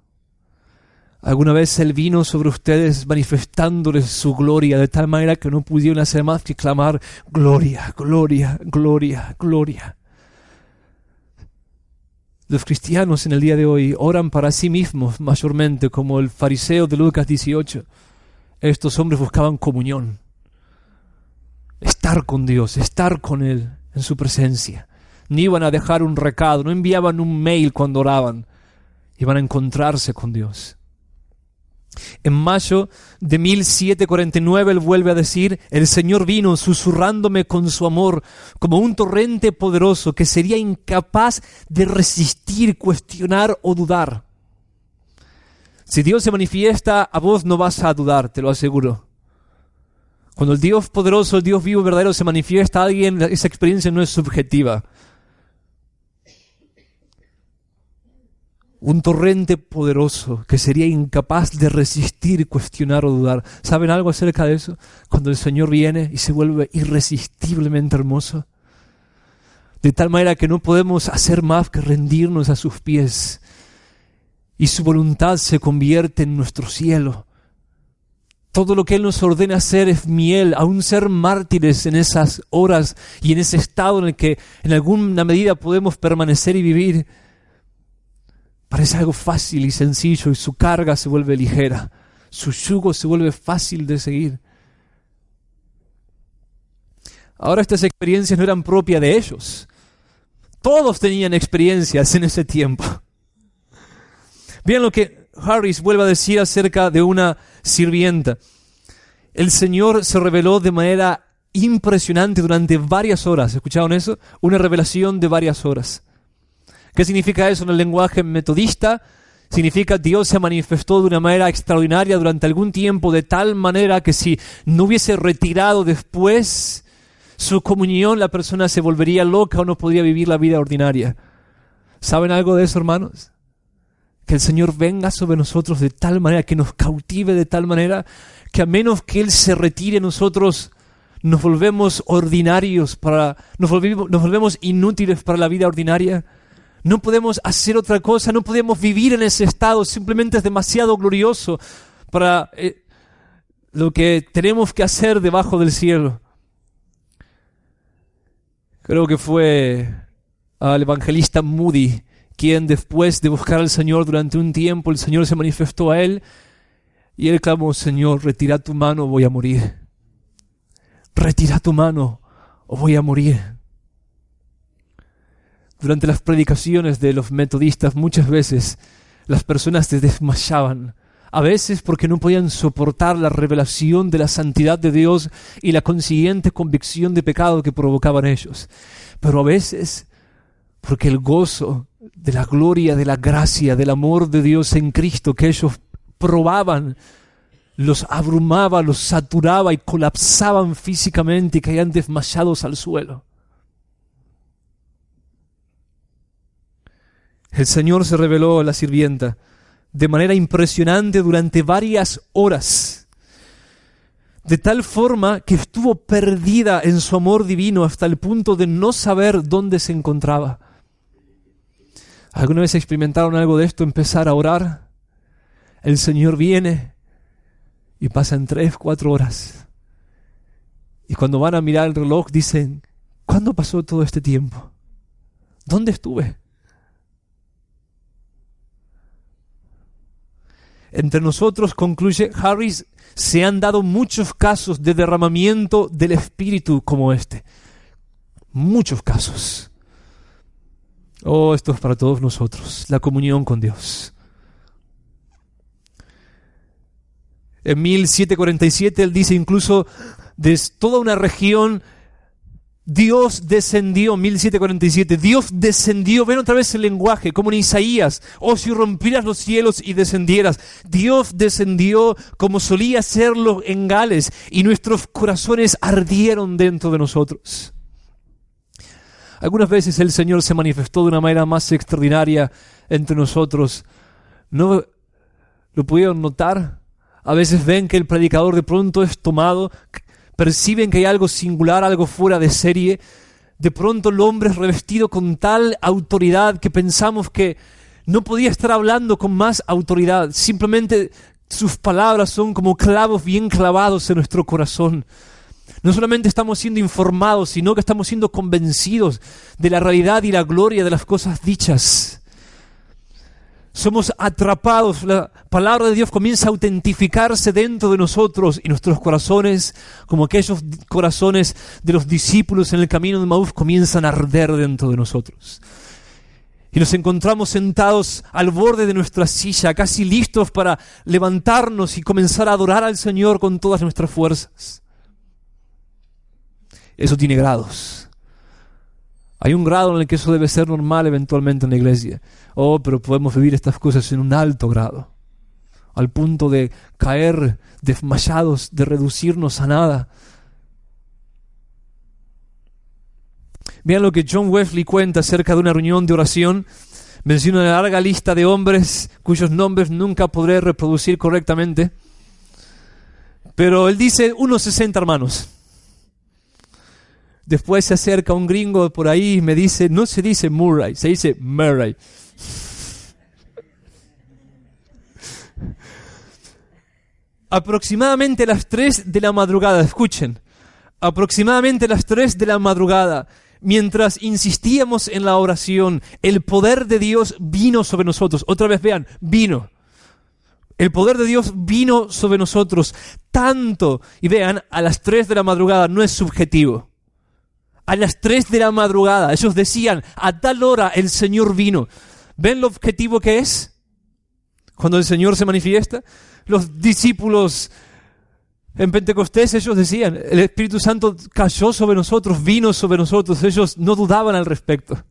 ¿Alguna vez Él vino sobre ustedes manifestándoles su gloria de tal manera que no pudieron hacer más que clamar gloria, gloria, gloria, gloria? Los cristianos en el día de hoy oran para sí mismos mayormente, como el fariseo de Lucas 18. Estos hombres buscaban comunión, estar con Dios, estar con Él en su presencia. No iban a dejar un recado, no enviaban un mail cuando oraban, iban a encontrarse con Dios. En mayo de 1749 él vuelve a decir: el Señor vino susurrándome con su amor como un torrente poderoso que sería incapaz de resistir, cuestionar o dudar. Si Dios se manifiesta a vos, no vas a dudar, te lo aseguro. Cuando el Dios poderoso, el Dios vivo, verdadero, se manifiesta a alguien, esa experiencia no es subjetiva. Un torrente poderoso que sería incapaz de resistir, cuestionar o dudar. ¿Saben algo acerca de eso? Cuando el Señor viene y se vuelve irresistiblemente hermoso, de tal manera que no podemos hacer más que rendirnos a sus pies, y su voluntad se convierte en nuestro cielo. Todo lo que Él nos ordena hacer es miel, aún ser mártires en esas horas y en ese estado en el que en alguna medida podemos permanecer y vivir. Parece algo fácil y sencillo, y su carga se vuelve ligera, su yugo se vuelve fácil de seguir. Ahora, estas experiencias no eran propias de ellos. Todos tenían experiencias en ese tiempo. Vean lo que Harris vuelve a decir acerca de una sirvienta. El Señor se reveló de manera impresionante durante varias horas. ¿Escucharon eso? Una revelación de varias horas. ¿Qué significa eso en el lenguaje metodista? Significa Dios se manifestó de una manera extraordinaria durante algún tiempo, de tal manera que si no hubiese retirado después su comunión, la persona se volvería loca o no podría vivir la vida ordinaria. ¿Saben algo de eso, hermanos? Que el Señor venga sobre nosotros de tal manera, que nos cautive de tal manera, que a menos que Él se retire, nosotros nos volvemos ordinarios, nos volvemos inútiles para la vida ordinaria. No podemos hacer otra cosa, no podemos vivir en ese estado, simplemente es demasiado glorioso para lo que tenemos que hacer debajo del cielo. Creo que fue al evangelista Moody quien, después de buscar al Señor durante un tiempo, el Señor se manifestó a él y él clamó: Señor, retira tu mano o voy a morir. Retira tu mano o voy a morir. Durante las predicaciones de los metodistas, muchas veces las personas se desmayaban. A veces porque no podían soportar la revelación de la santidad de Dios y la consiguiente convicción de pecado que provocaban ellos. Pero a veces porque el gozo de la gloria, de la gracia, del amor de Dios en Cristo que ellos probaban, los abrumaba, los saturaba y colapsaban físicamente y caían desmayados al suelo. El Señor se reveló a la sirvienta de manera impresionante durante varias horas, de tal forma que estuvo perdida en su amor divino hasta el punto de no saber dónde se encontraba. ¿Alguna vez experimentaron algo de esto? Empezar a orar. El Señor viene y pasan 3, 4 horas. Y cuando van a mirar el reloj dicen, ¿cuándo pasó todo este tiempo? ¿Dónde estuve? Entre nosotros, concluye Harris, se han dado muchos casos de derramamiento del Espíritu como este. Muchos casos. Oh, esto es para todos nosotros, la comunión con Dios. En 1747 él dice incluso, de toda una región, Dios descendió, 1747, Dios descendió, ven otra vez el lenguaje, como en Isaías, oh si rompieras los cielos y descendieras, Dios descendió como solía hacerlo en Gales, y nuestros corazones ardieron dentro de nosotros. Algunas veces el Señor se manifestó de una manera más extraordinaria entre nosotros. ¿No lo pudieron notar? A veces ven que el predicador de pronto es tomado, perciben que hay algo singular, algo fuera de serie. De pronto el hombre es revestido con tal autoridad que pensamos que no podía estar hablando con más autoridad. Simplemente sus palabras son como clavos bien clavados en nuestro corazón. No solamente estamos siendo informados, sino que estamos siendo convencidos de la realidad y la gloria de las cosas dichas. Somos atrapados, la palabra de Dios comienza a autentificarse dentro de nosotros y nuestros corazones, como aquellos corazones de los discípulos en el camino de Maús, comienzan a arder dentro de nosotros. Y nos encontramos sentados al borde de nuestra silla, casi listos para levantarnos y comenzar a adorar al Señor con todas nuestras fuerzas. Eso tiene grados. Hay un grado en el que eso debe ser normal eventualmente en la iglesia. Oh, pero podemos vivir estas cosas en un alto grado, al punto de caer desmayados, de reducirnos a nada. Vean lo que John Wesley cuenta acerca de una reunión de oración. Menciona una larga lista de hombres cuyos nombres nunca podré reproducir correctamente. Pero él dice unos 60 hermanos. Después se acerca un gringo por ahí y me dice, no se dice Murray, se dice Murray. Aproximadamente a las 3 de la madrugada, escuchen, aproximadamente a las 3 de la madrugada, mientras insistíamos en la oración, el poder de Dios vino sobre nosotros. Otra vez vean, vino. El poder de Dios vino sobre nosotros tanto, y vean, a las 3 de la madrugada no es subjetivo. A las 3 de la madrugada, ellos decían, a tal hora el Señor vino. ¿Ven lo objetivo que es? Cuando el Señor se manifiesta, los discípulos en Pentecostés, ellos decían, el Espíritu Santo cayó sobre nosotros, vino sobre nosotros, ellos no dudaban al respecto.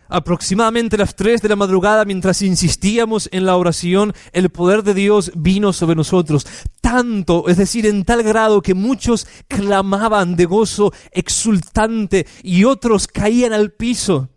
Aproximadamente a las 3 de la madrugada, mientras insistíamos en la oración, el poder de Dios vino sobre nosotros. Tanto, es decir, en tal grado que muchos clamaban de gozo exultante y otros caían al piso.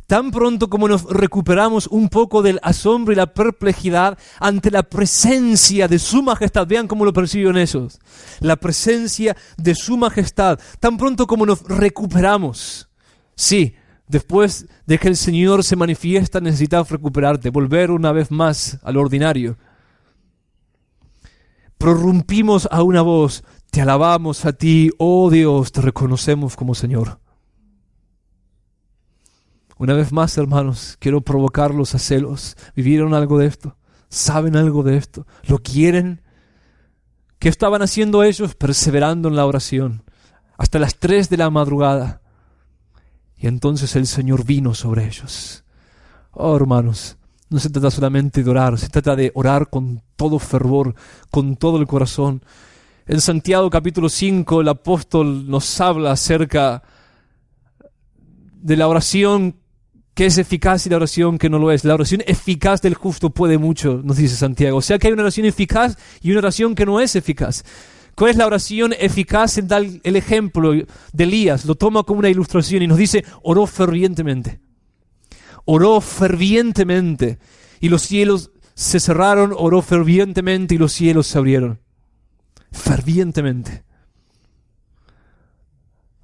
Tan pronto como nos recuperamos un poco del asombro y la perplejidad ante la presencia de su majestad, vean cómo lo perciben ellos, la presencia de su majestad, tan pronto como nos recuperamos, sí, después de que el Señor se manifiesta, necesitas recuperarte, volver una vez más al ordinario. Prorrumpimos a una voz, te alabamos a ti, oh Dios, te reconocemos como Señor. Una vez más, hermanos, quiero provocarlos a celos. ¿Vivieron algo de esto? ¿Saben algo de esto? ¿Lo quieren? ¿Qué estaban haciendo ellos? Perseverando en la oración hasta las 3 de la madrugada. Y entonces el Señor vino sobre ellos. Oh, hermanos, no se trata solamente de orar, se trata de orar con todo fervor, con todo el corazón. En Santiago capítulo 5 el apóstol nos habla acerca de la oración que es eficaz y la oración que no lo es. La oración eficaz del justo puede mucho, nos dice Santiago. O sea que hay una oración eficaz y una oración que no es eficaz. ¿Cuál es la oración eficaz? Da el ejemplo de Elías, lo toma como una ilustración y nos dice, oró fervientemente. Oró fervientemente y los cielos se cerraron, oró fervientemente y los cielos se abrieron. Fervientemente.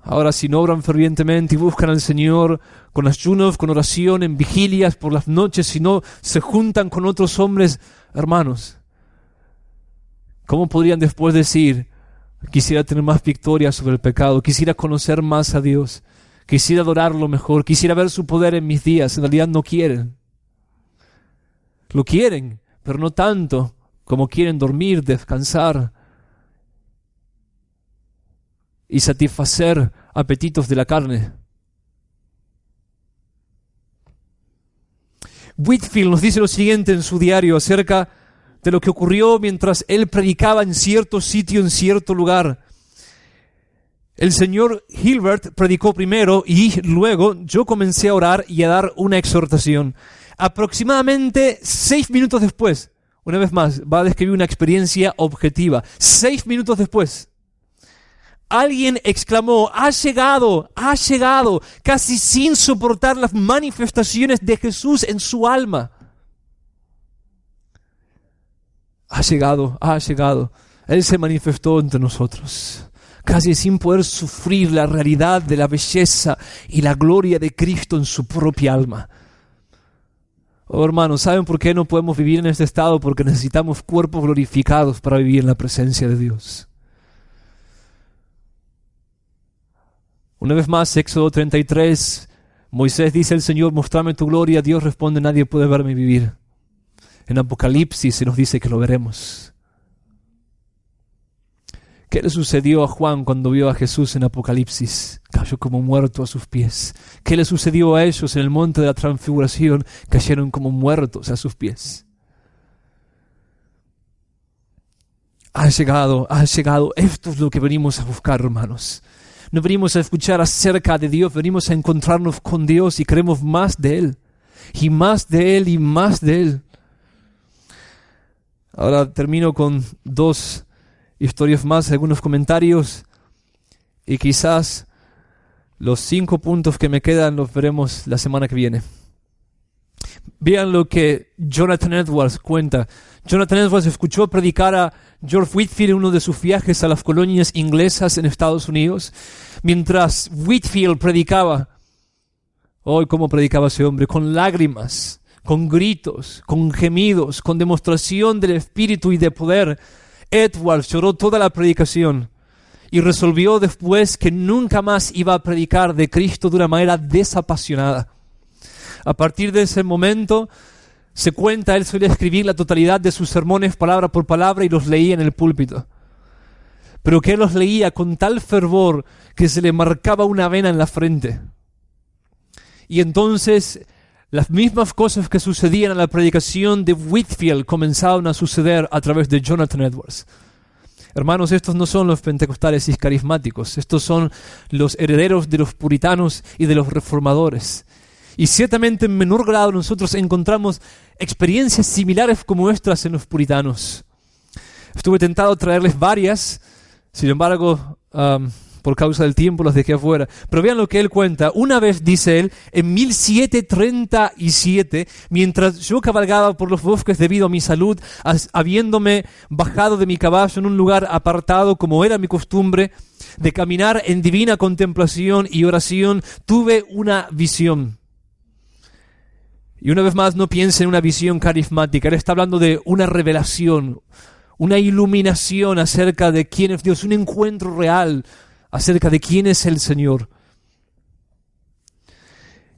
Ahora, si no obran fervientemente y buscan al Señor con ayunos, con oración, en vigilias por las noches, si no se juntan con otros hombres, hermanos, ¿cómo podrían después decir: quisiera tener más victoria sobre el pecado, quisiera conocer más a Dios, quisiera adorarlo mejor, quisiera ver su poder en mis días? En realidad no quieren. Lo quieren, pero no tanto como quieren dormir, descansar y satisfacer apetitos de la carne. Whitefield nos dice lo siguiente en su diario acerca de lo que ocurrió mientras él predicaba en cierto sitio, en cierto lugar. El señor Hilbert predicó primero y luego yo comencé a orar y a dar una exhortación. Aproximadamente 6 minutos después, una vez más, va a describir una experiencia objetiva. 6 minutos después, alguien exclamó: ha llegado, casi sin soportar las manifestaciones de Jesús en su alma. Ha llegado. Él se manifestó entre nosotros, casi sin poder sufrir la realidad de la belleza y la gloria de Cristo en su propia alma. Oh, hermanos, ¿saben por qué no podemos vivir en este estado? Porque necesitamos cuerpos glorificados para vivir en la presencia de Dios. Una vez más, Éxodo 33, Moisés dice al Señor: mostrame tu gloria. Dios responde: nadie puede verme vivir. En Apocalipsis se nos dice que lo veremos. ¿Qué le sucedió a Juan cuando vio a Jesús en Apocalipsis? Cayó como muerto a sus pies. ¿Qué le sucedió a ellos en el monte de la transfiguración? Cayeron como muertos a sus pies. Ha llegado. Esto es lo que venimos a buscar, hermanos. No venimos a escuchar acerca de Dios, venimos a encontrarnos con Dios y queremos más de Él. Y más de Él y más de Él. Ahora termino con 2 historias más, algunos comentarios, y quizás los 5 puntos que me quedan los veremos la semana que viene. Vean lo que Jonathan Edwards cuenta. Jonathan Edwards escuchó predicar a George Whitefield en uno de sus viajes a las colonias inglesas en Estados Unidos. Mientras Whitefield predicaba, ¿cómo predicaba ese hombre? Con lágrimas, con gritos, con gemidos, con demostración del Espíritu y de poder. Edwards lloró toda la predicación y resolvió después que nunca más iba a predicar de Cristo de una manera desapasionada. A partir de ese momento, se cuenta, él solía escribir la totalidad de sus sermones palabra por palabra y los leía en el púlpito. Pero que él los leía con tal fervor que se le marcaba una vena en la frente. Y entonces las mismas cosas que sucedían en la predicación de Whitefield comenzaron a suceder a través de Jonathan Edwards. Hermanos, estos no son los pentecostales y carismáticos, estos son los herederos de los puritanos y de los reformadores. Y ciertamente en menor grado nosotros encontramos experiencias similares como estas en los puritanos. Estuve tentado a traerles varias, sin embargo, por causa del tiempo los dejé afuera. Pero vean lo que él cuenta. Una vez, dice él, en 1737, mientras yo cabalgaba por los bosques debido a mi salud, habiéndome bajado de mi caballo en un lugar apartado, como era mi costumbre, de caminar en divina contemplación y oración, tuve una visión. Y una vez más, no piense en una visión carismática. Él está hablando de una revelación, una iluminación acerca de quién es Dios, un encuentro real acerca de quién es el Señor,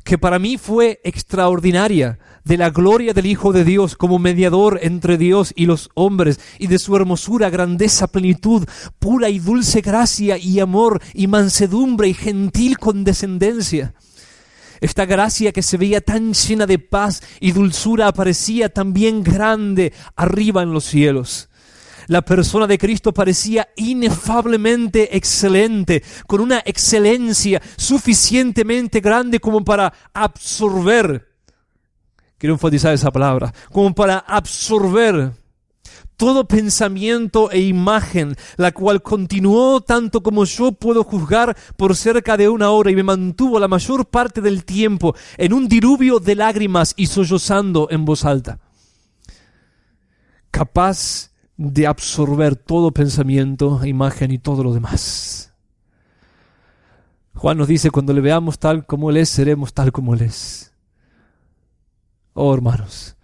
que para mí fue extraordinaria, de la gloria del Hijo de Dios como mediador entre Dios y los hombres, y de su hermosura, grandeza, plenitud, pura y dulce gracia y amor y mansedumbre y gentil condescendencia. Esta gracia que se veía tan llena de paz y dulzura aparecía también grande arriba en los cielos. La persona de Cristo parecía inefablemente excelente, con una excelencia suficientemente grande como para absorber, quiero enfatizar esa palabra, como para absorber todo pensamiento e imagen, la cual continuó tanto como yo puedo juzgar por cerca de 1 hora y me mantuvo la mayor parte del tiempo en un diluvio de lágrimas y sollozando en voz alta, capaz de absorber todo pensamiento, imagen y todo lo demás. Juan nos dice, cuando le veamos tal como Él es, seremos tal como Él es. Oh, hermanos,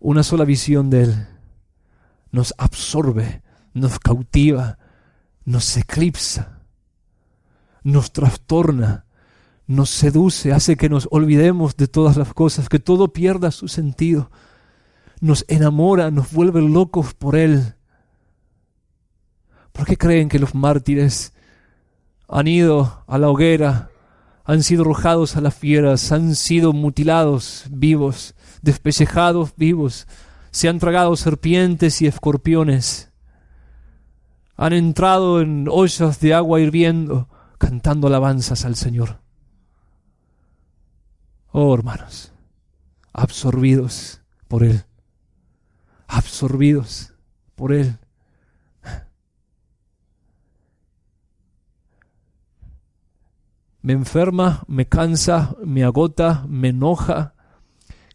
una sola visión de Él nos absorbe, nos cautiva, nos eclipsa, nos trastorna, nos seduce, hace que nos olvidemos de todas las cosas, que todo pierda su sentido. Nos enamora, nos vuelve locos por Él. ¿Por qué creen que los mártires han ido a la hoguera, han sido arrojados a las fieras, han sido mutilados vivos, despellejados vivos, se han tragado serpientes y escorpiones, han entrado en ollas de agua hirviendo, cantando alabanzas al Señor? Oh, hermanos, absorbidos por Él, absorbidos por Él. Me enferma, me cansa, me agota, me enoja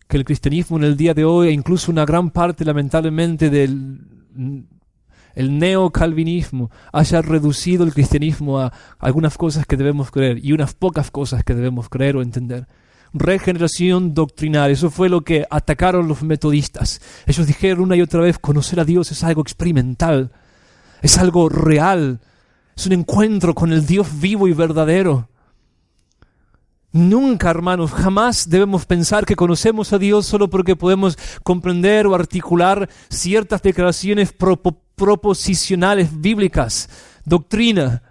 que el cristianismo en el día de hoy, e incluso una gran parte lamentablemente del neocalvinismo, haya reducido el cristianismo a algunas cosas que debemos creer y unas pocas cosas que debemos creer o entender. Regeneración doctrinal, eso fue lo que atacaron los metodistas. Ellos dijeron una y otra vez, conocer a Dios es algo experimental, es algo real, es un encuentro con el Dios vivo y verdadero. Nunca, hermanos, jamás debemos pensar que conocemos a Dios solo porque podemos comprender o articular ciertas declaraciones proposicionales bíblicas, doctrina.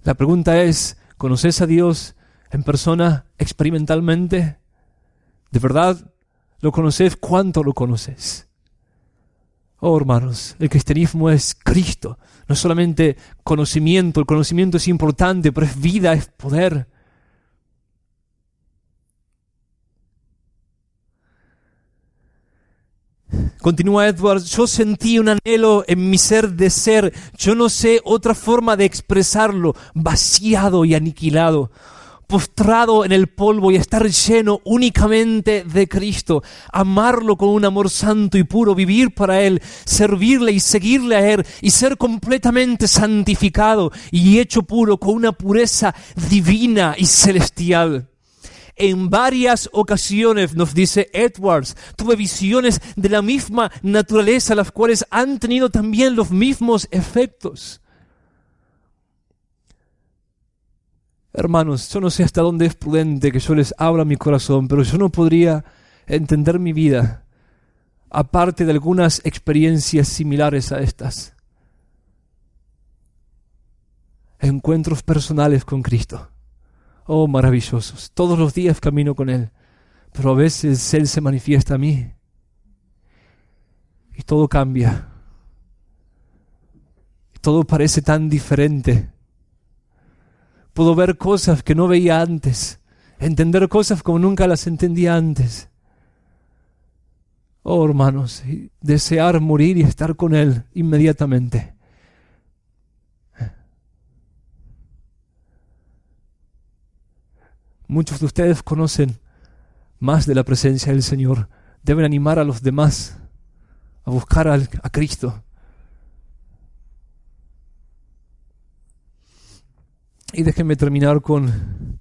La pregunta es, ¿conoces a Dios en persona experimentalmente? ¿De verdad lo conoces? ¿Cuánto lo conoces? Oh, hermanos, el cristianismo es Cristo, no es solamente conocimiento. El conocimiento es importante, pero es vida, es poder. Continúa Edwards, yo sentí un anhelo en mi ser de ser, yo no sé otra forma de expresarlo, vaciado y aniquilado, postrado en el polvo y estar lleno únicamente de Cristo, amarlo con un amor santo y puro, vivir para Él, servirle y seguirle a Él y ser completamente santificado y hecho puro con una pureza divina y celestial. En varias ocasiones, nos dice Edwards, tuve visiones de la misma naturaleza, las cuales han tenido también los mismos efectos. Hermanos, yo no sé hasta dónde es prudente que yo les abra mi corazón, pero yo no podría entender mi vida aparte de algunas experiencias similares a estas. Encuentros personales con Cristo. Oh, maravillosos. Todos los días camino con Él, pero a veces Él se manifiesta a mí y todo cambia. Todo parece tan diferente. Puedo ver cosas que no veía antes, entender cosas como nunca las entendía antes. Oh, hermanos, desear morir y estar con Él inmediatamente. Muchos de ustedes conocen más de la presencia del Señor. Deben animar a los demás a buscar a Cristo. Y déjenme terminar con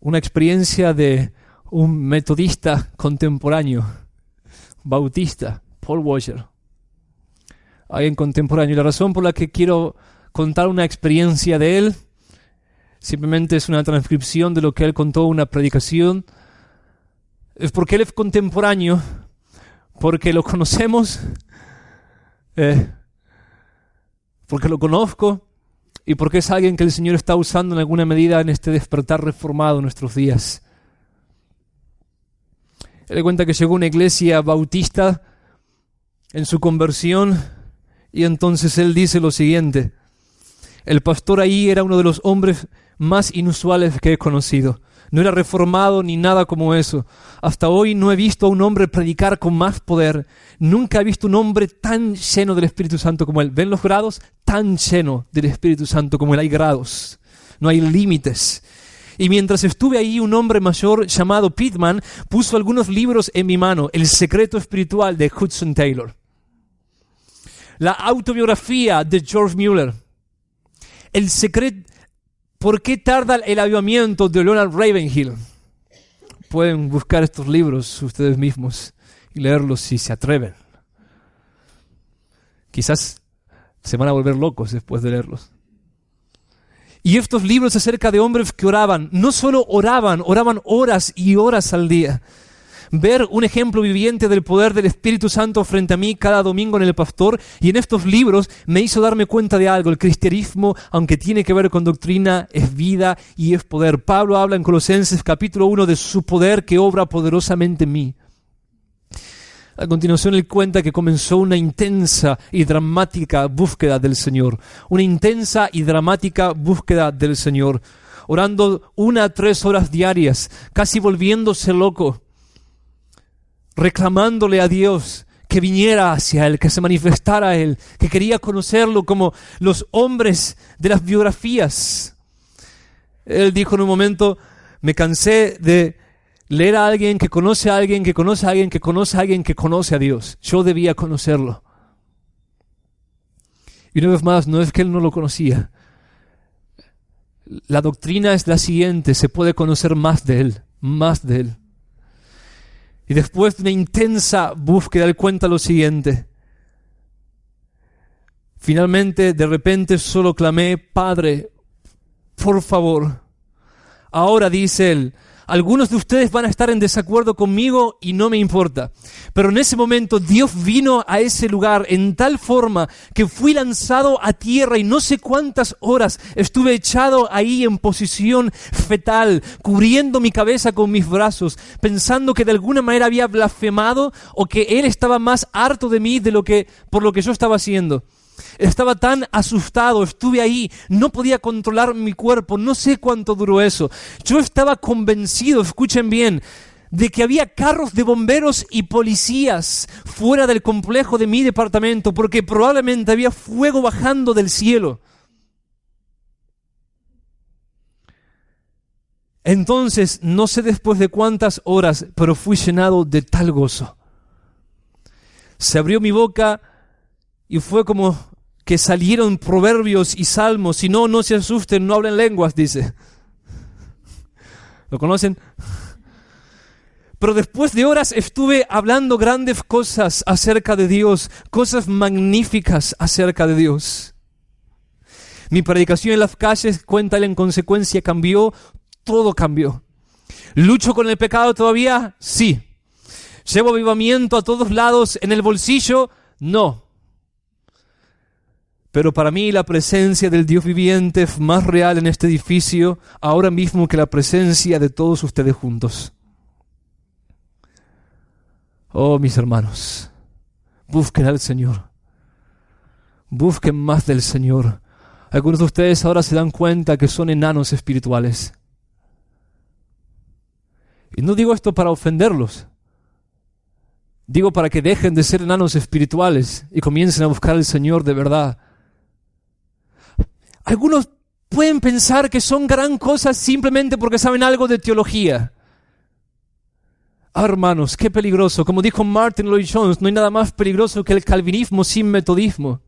una experiencia de un metodista contemporáneo, bautista, Paul Washer. Alguien contemporáneo. Y la razón por la que quiero contar una experiencia de él simplemente es una transcripción de lo que él contó en una predicación. Es porque él es contemporáneo, porque lo conocemos, porque lo conozco y porque es alguien que el Señor está usando en alguna medida en este despertar reformado en nuestros días. Él cuenta que llegó a una iglesia bautista en su conversión y entonces él dice lo siguiente: el pastor ahí era uno de los hombres más inusuales que he conocido. No era reformado ni nada como eso. Hasta hoy no he visto a un hombre predicar con más poder. Nunca he visto un hombre tan lleno del Espíritu Santo como él. ¿Ven los grados? Tan lleno del Espíritu Santo como él. Hay grados, no hay límites. Y mientras estuve ahí, un hombre mayor llamado Pittman puso algunos libros en mi mano. El secreto espiritual de Hudson Taylor, la autobiografía de George Mueller, El secreto, ¿por qué tarda el avivamiento de Leonard Ravenhill? Pueden buscar estos libros ustedes mismos y leerlos si se atreven. Quizás se van a volver locos después de leerlos. Y estos libros acerca de hombres que oraban, no solo oraban horas y horas al día. Ver un ejemplo viviente del poder del Espíritu Santo frente a mí cada domingo en El Pastor y en estos libros me hizo darme cuenta de algo. El cristianismo, aunque tiene que ver con doctrina, es vida y es poder. Pablo habla en Colosenses capítulo 1 de su poder que obra poderosamente en mí. A continuación él cuenta que comenzó una intensa y dramática búsqueda del Señor. Una intensa y dramática búsqueda del Señor. Orando 1 a 3 horas diarias, casi volviéndose loco. Reclamándole a Dios que viniera hacia él, que se manifestara a él, que quería conocerlo como los hombres de las biografías. Él dijo en un momento, me cansé de leer a alguien que conoce a alguien, que conoce a alguien, que conoce a alguien, que conoce a Dios. Yo debía conocerlo. Y una vez más, no es que él no lo conocía. La doctrina es la siguiente, se puede conocer más de él, más de él. Y después de una intensa búsqueda, él cuenta lo siguiente. Finalmente, de repente, solo clamé, Padre, por favor. Ahora, dice él, algunos de ustedes van a estar en desacuerdo conmigo y no me importa. Pero en ese momento Dios vino a ese lugar en tal forma que fui lanzado a tierra y no sé cuántas horas estuve echado ahí en posición fetal, cubriendo mi cabeza con mis brazos, pensando que de alguna manera había blasfemado o que Él estaba más harto de mí por lo que yo estaba haciendo. Estaba tan asustado, estuve ahí, no podía controlar mi cuerpo, no sé cuánto duró eso. Yo estaba convencido, escuchen bien, de que había carros de bomberos y policías fuera del complejo de mi departamento, porque probablemente había fuego bajando del cielo. Entonces, no sé después de cuántas horas, pero fui llenado de tal gozo. Se abrió mi boca y fue como que salieron proverbios y salmos. Si no, no se asusten, no hablen lenguas, dice. ¿Lo conocen? Pero después de horas estuve hablando grandes cosas acerca de Dios, cosas magníficas acerca de Dios. Mi predicación en las calles, cuenta él, en consecuencia cambió, todo cambió. ¿Lucho con el pecado todavía? Sí. ¿Llevo avivamiento a todos lados en el bolsillo? No. Pero para mí la presencia del Dios viviente es más real en este edificio ahora mismo que la presencia de todos ustedes juntos. Oh, mis hermanos, busquen al Señor. Busquen más del Señor. Algunos de ustedes ahora se dan cuenta que son enanos espirituales. Y no digo esto para ofenderlos. Digo para que dejen de ser enanos espirituales y comiencen a buscar al Señor de verdad. Algunos pueden pensar que son gran cosa simplemente porque saben algo de teología. Ah, hermanos, qué peligroso. Como dijo Martin Lloyd-Jones, no hay nada más peligroso que el calvinismo sin metodismo.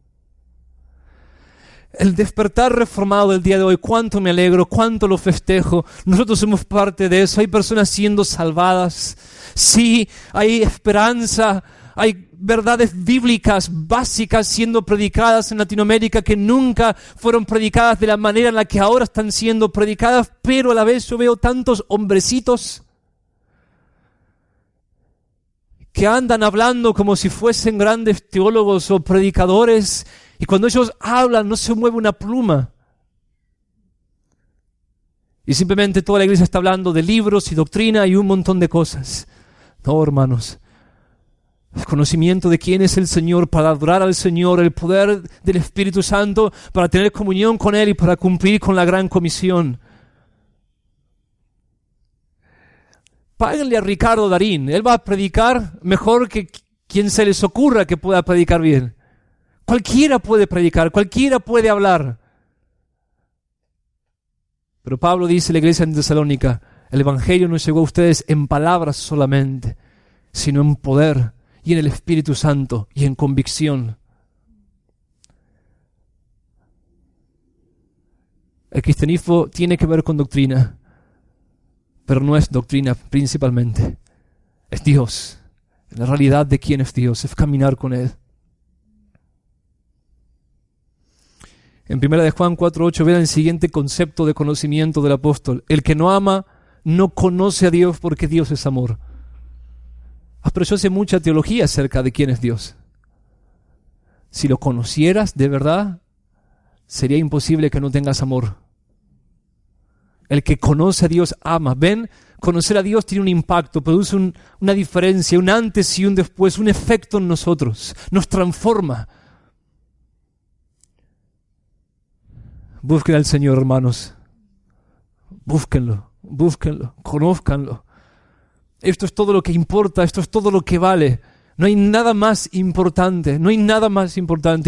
El despertar reformado del día de hoy, cuánto me alegro, cuánto lo festejo. Nosotros somos parte de eso. Hay personas siendo salvadas. Sí, hay esperanza. Hay verdades bíblicas básicas siendo predicadas en Latinoamérica que nunca fueron predicadas de la manera en la que ahora están siendo predicadas, pero a la vez yo veo tantos hombrecitos que andan hablando como si fuesen grandes teólogos o predicadores, y cuando ellos hablan no se mueve una pluma. Y simplemente toda la iglesia está hablando de libros y doctrina y un montón de cosas. No, hermanos. El conocimiento de quién es el Señor, para adorar al Señor, el poder del Espíritu Santo, para tener comunión con Él y para cumplir con la gran comisión. Páguenle a Ricardo Darín, él va a predicar mejor que quien se les ocurra que pueda predicar bien. Cualquiera puede predicar, cualquiera puede hablar. Pero Pablo dice a la iglesia en Tesalónica, el Evangelio no llegó a ustedes en palabras solamente, sino en poder y en el Espíritu Santo y en convicción. El cristianismo tiene que ver con doctrina, pero no es doctrina principalmente. Es Dios. La realidad de quién es Dios, es caminar con Él. En 1 de Juan 4:8 vean el siguiente concepto de conocimiento del apóstol. El que no ama no conoce a Dios porque Dios es amor. Pero yo sé mucha teología acerca de quién es Dios. Si lo conocieras de verdad, sería imposible que no tengas amor. El que conoce a Dios ama. ¿Ven? Conocer a Dios tiene un impacto, produce una diferencia, un antes y un después, un efecto en nosotros. Nos transforma. Busquen al Señor, hermanos. Búsquenlo, conózcanlo. Esto es todo lo que importa, esto es todo lo que vale. No hay nada más importante, Y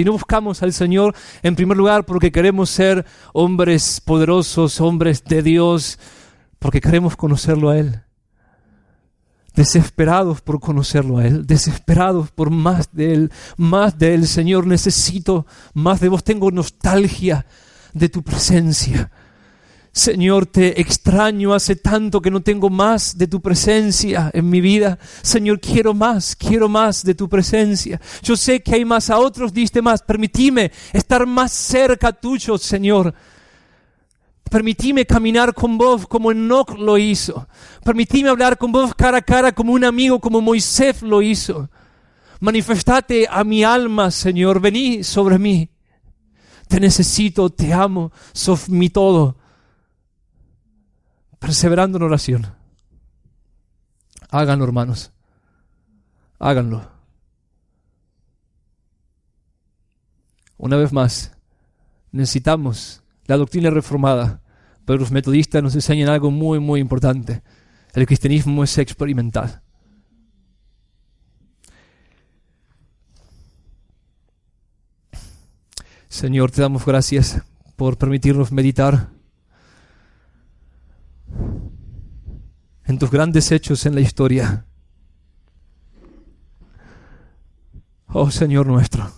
no buscamos al Señor en primer lugar porque queremos ser hombres poderosos, hombres de Dios, porque queremos conocerlo a Él. Desesperados por conocerlo a Él, desesperados por más de Él. Señor, necesito más de vos, tengo nostalgia de tu presencia. Señor, te extraño, hace tanto que no tengo más de tu presencia en mi vida. Señor, quiero más de tu presencia. Yo sé que hay más, a otros diste más. Permitime estar más cerca tuyo, Señor. Permitime caminar con vos como Enoc lo hizo. Permitime hablar con vos cara a cara como un amigo, como Moisés lo hizo. Manifestate a mi alma, Señor. Vení sobre mí. Te necesito, te amo, sos mi todo. Perseverando en oración. Háganlo, hermanos. Háganlo. Una vez más, necesitamos la doctrina reformada, pero los metodistas nos enseñan algo muy, muy importante. El cristianismo es experimental. Señor, te damos gracias por permitirnos meditar en tus grandes hechos en la historia. Oh Señor nuestro,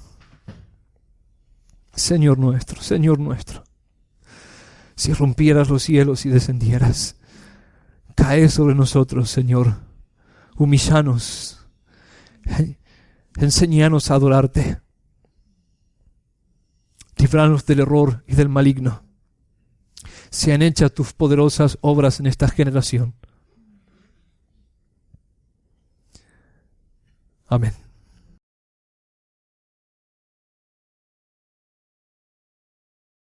Señor nuestro, Señor nuestro. Si rompieras los cielos y descendieras, cae sobre nosotros, Señor. Humillanos, enséñanos a adorarte. Líbranos del error y del maligno. Sean hechas tus poderosas obras en esta generación. Amén.